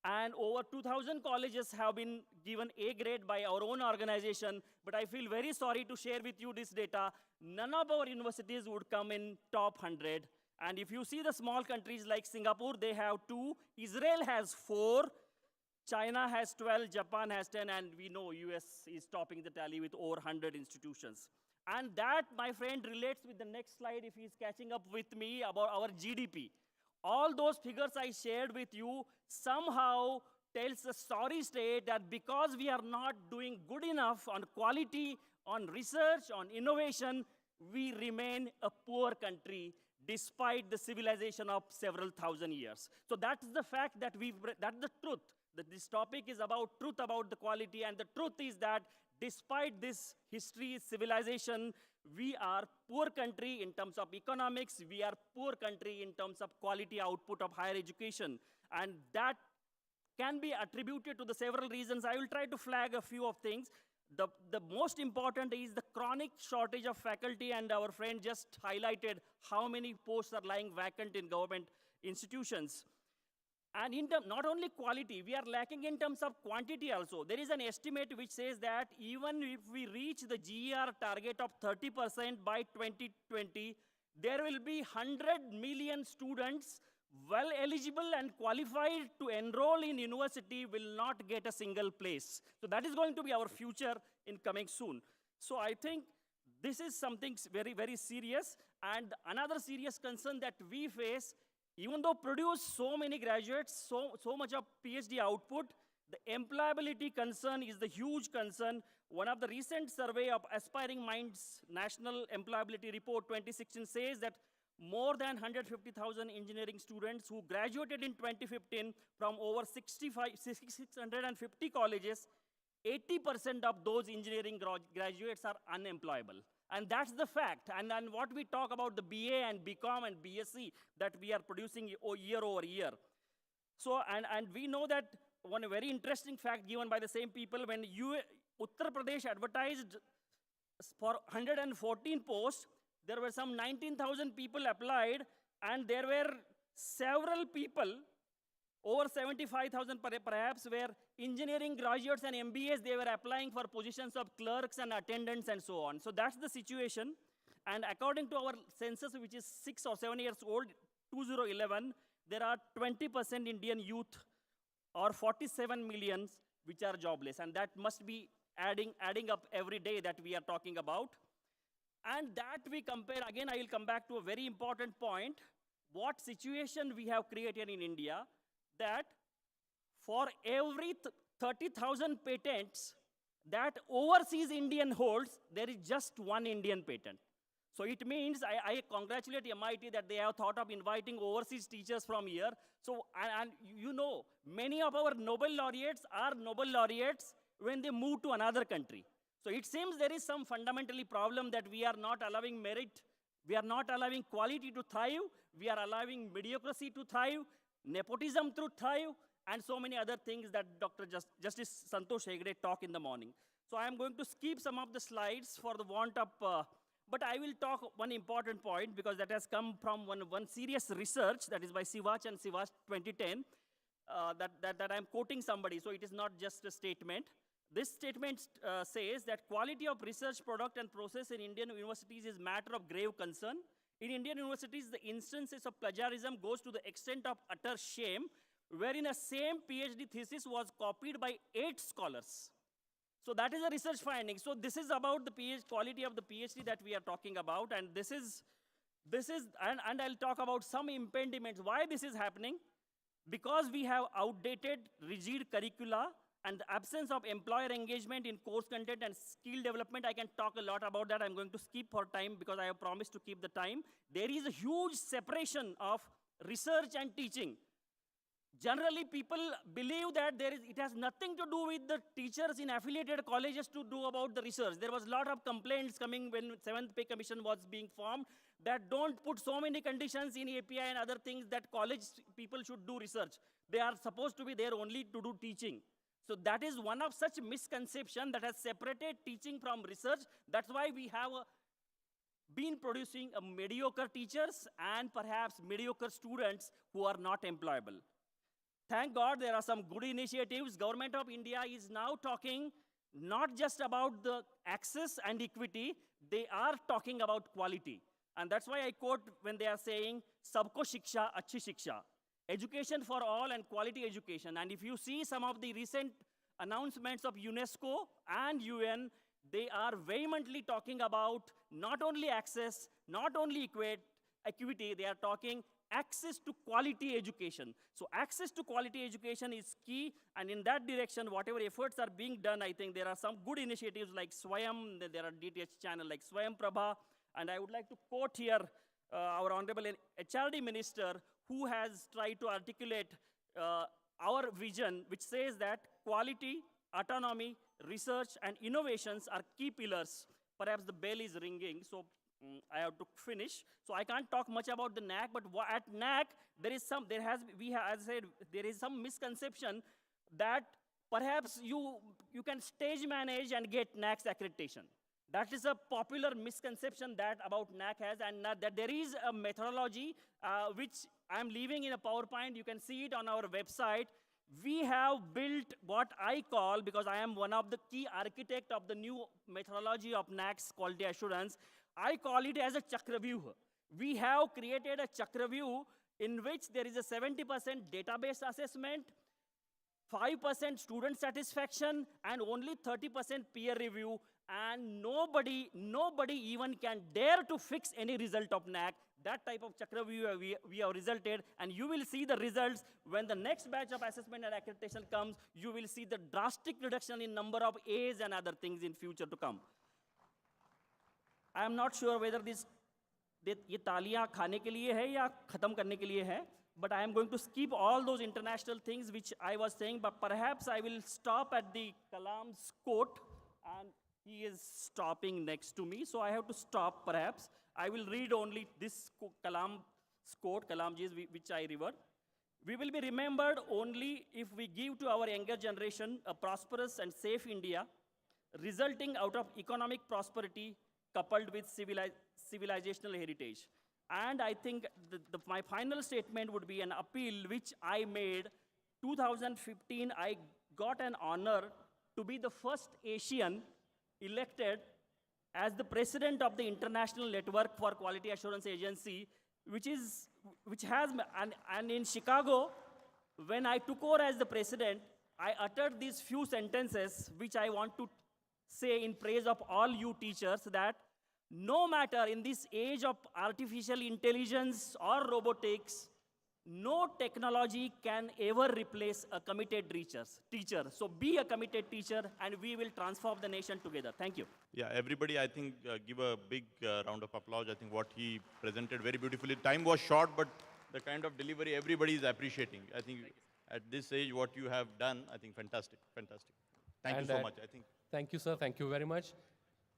Speaker 10: and over 2,000 colleges have been given A grade by our own organization. But I feel very sorry to share with you this data. None of our universities would come in top 100. And if you see the small countries like Singapore, they have 2, Israel has 4, China has 12, Japan has 10, and we know US is topping the tally with over 100 institutions. And that, my friend, relates with the next slide if he's catching up with me about our GDP. All those figures I shared with you somehow tells the sorry state that because we are not doing good enough on quality, on research, on innovation, we remain a poor country despite the civilization of several thousand years. So that's the fact that that's the truth. That this topic is about truth about the quality, and the truth is that despite this history, civilization, we are poor country in terms of economics, we are poor country in terms of quality output of higher education. And that can be attributed to the several reasons. I will try to flag a few of things. The most important is the chronic shortage of faculty, and our friend just highlighted how many posts are lying vacant in government institutions. And in not only quality, we are lacking in terms of quantity also. There is an estimate which says that even if we reach the GER target of 30% by 2020, there will be 100 million students well eligible and qualified to enroll in university will not get a single place. So that is going to be our future in coming soon. So I think this is something very, very serious. And another serious concern that we face, even though produce so many graduates, so much of PhD output, the employability concern is the huge concern. One of the recent survey of Aspiring Minds National Employability Report 2016 says that more than 150,000 engineering students who graduated in 2015 from over 650 colleges, 80% of those engineering graduates are unemployable. And that's the fact. And then what we talk about the BA and BCom and BSc that we are producing year over year. So, and we know that one very interesting fact given by the same people, when Uttar Pradesh advertised for 114 posts, there were some 19,000 people applied, and there were several people, over 75,000 perhaps, were engineering graduates and MBAs. They were applying for positions of clerks and attendants and so on. So that's the situation. And according to our census, which is 6 or 7 years old, 2011, there are 20% Indian youth or 47 million which are jobless. And that must be adding up every day that we are talking about. And that we compare, again, I will come back to a very important point, what situation we have created in India, that for every 30,000 patents that overseas Indian holds, there is just one Indian patent. So it means, I congratulate MIT that they have thought of inviting overseas teachers from here. So, and you know, many of our Nobel laureates are Nobel laureates when they move to another country. So it seems there is some fundamentally problem that we are not allowing merit, we are not allowing quality to thrive, we are allowing mediocrity to thrive, nepotism to thrive, and so many other things that Dr. Justice Santosh Hegde talked in the morning. So I am going to skip some of the slides for the want of, but I will talk one important point because that has come from one serious research that is by Sivach and Sivach 2010, that I am quoting somebody, so it is not just a statement. This statement says that quality of research product and process in Indian universities is matter of grave concern. In Indian universities, the instances of plagiarism goes to the extent of utter shame, wherein a same PhD thesis was copied by 8 scholars. So that is a research finding. So this is about the quality of the PhD that we are talking about, and and I'll talk about some impediments. Why this is happening? Because we have outdated, rigid curricula, and the absence of employer engagement in course content and skill development. I can talk a lot about that. I'm going to skip for time because I have promised to keep the time. There is a huge separation of research and teaching. Generally, people believe that it has nothing to do with the teachers in affiliated colleges to do about the research. There was a lot of complaints coming when 7th Pay Commission was being formed that don't put so many conditions in API and other things that college people should do research. They are supposed to be there only to do teaching. So that is one of such misconception that has separated teaching from research. That's why we have been producing mediocre teachers and perhaps mediocre students who are not employable. Thank God there are some good initiatives. Government of India is now talking not just about the access and equity, they are talking about quality. And that's why I quote when they are saying, Sabko Shiksha, Achhi Shiksha. Education for all and quality education. And if you see some of the recent announcements of UNESCO and UN, they are vehemently talking about not only access, not only equity, they are talking access to quality education. So access to quality education is key, and in that direction, whatever efforts are being done, I think there are some good initiatives like Swayam, there are DTH channel like Swayam Prabha, and I would like to quote here our Honorable HRD Minister, who has tried to articulate our vision, which says that quality, autonomy, research, and innovations are key pillars. Perhaps the bell is ringing, so I have to finish. So I can't talk much about the NAC, but at NAC, there is some misconception that perhaps you can stage manage and get NAC's accreditation. That is a popular misconception that about NAC has, and that there is a methodology which I'm leaving in a PowerPoint. You can see it on our website. We have built what I call, because I am one of the key architect of the new methodology of NAC's quality assurance, I call it as a Chakravyuh. We have created a Chakravyuh in which there is a 70% database assessment, 5% student satisfaction, and only 30% peer review, and nobody even can dare to fix any result of NAC. That type of Chakravyuh we have resulted, and you will see the results when the next batch of assessment and accreditation comes. You will see the drastic reduction in number of A's and other things in future to come. I am not sure whether ये तालियां खाने के लिए है या खत्म करने के लिए है, but I am going to skip all those international things which I was saying, but perhaps I will stop at the Kalam's quote, and he is stopping next to me, so I have to stop perhaps. I will read only this Kalam's quote, Kalamji's, which I revert. We will be remembered only if we give to our younger generation a prosperous and safe India, resulting out of economic prosperity coupled with civilizational heritage. And I think my final statement would be an appeal which I made. 2015, I got an honor to be the first Asian elected as the president of the International Network for Quality Assurance Agency, which has, and in Chicago, when I took over as the president, I uttered these few sentences which I want to say in praise of all you teachers, that no matter in this age of artificial intelligence or robotics, no technology can ever replace a committed teacher. So be a committed teacher, and we will transform the nation together. Thank you.
Speaker 11: Yeah, everybody, I think, give a big round of applause. I think what he presented very beautifully. Time was short, but the kind of delivery everybody is appreciating. I think at this age, what you have done, I think fantastic, fantastic. Thank you so much. I think.
Speaker 1: Thank you, sir. Thank you very much.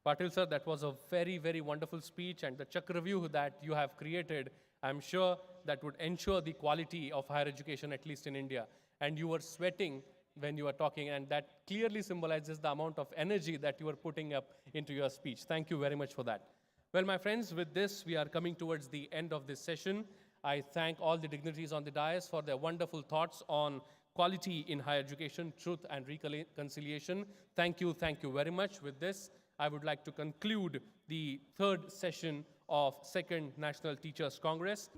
Speaker 1: Patil, sir, that was a very, very wonderful speech, and the Chakravyuh that you have created, I'm sure that would ensure the quality of higher education, at least in India. And you were sweating when you were talking, and that clearly symbolizes the amount of energy that you were putting up into your speech. Thank you very much for that. Well, my friends, with this, we are coming towards the end of this session. I thank all the dignitaries on the dais for their wonderful thoughts on quality in higher education, truth and reconciliation. Thank you very much. With this, I would like to conclude the third session of 2nd National Teachers Congress.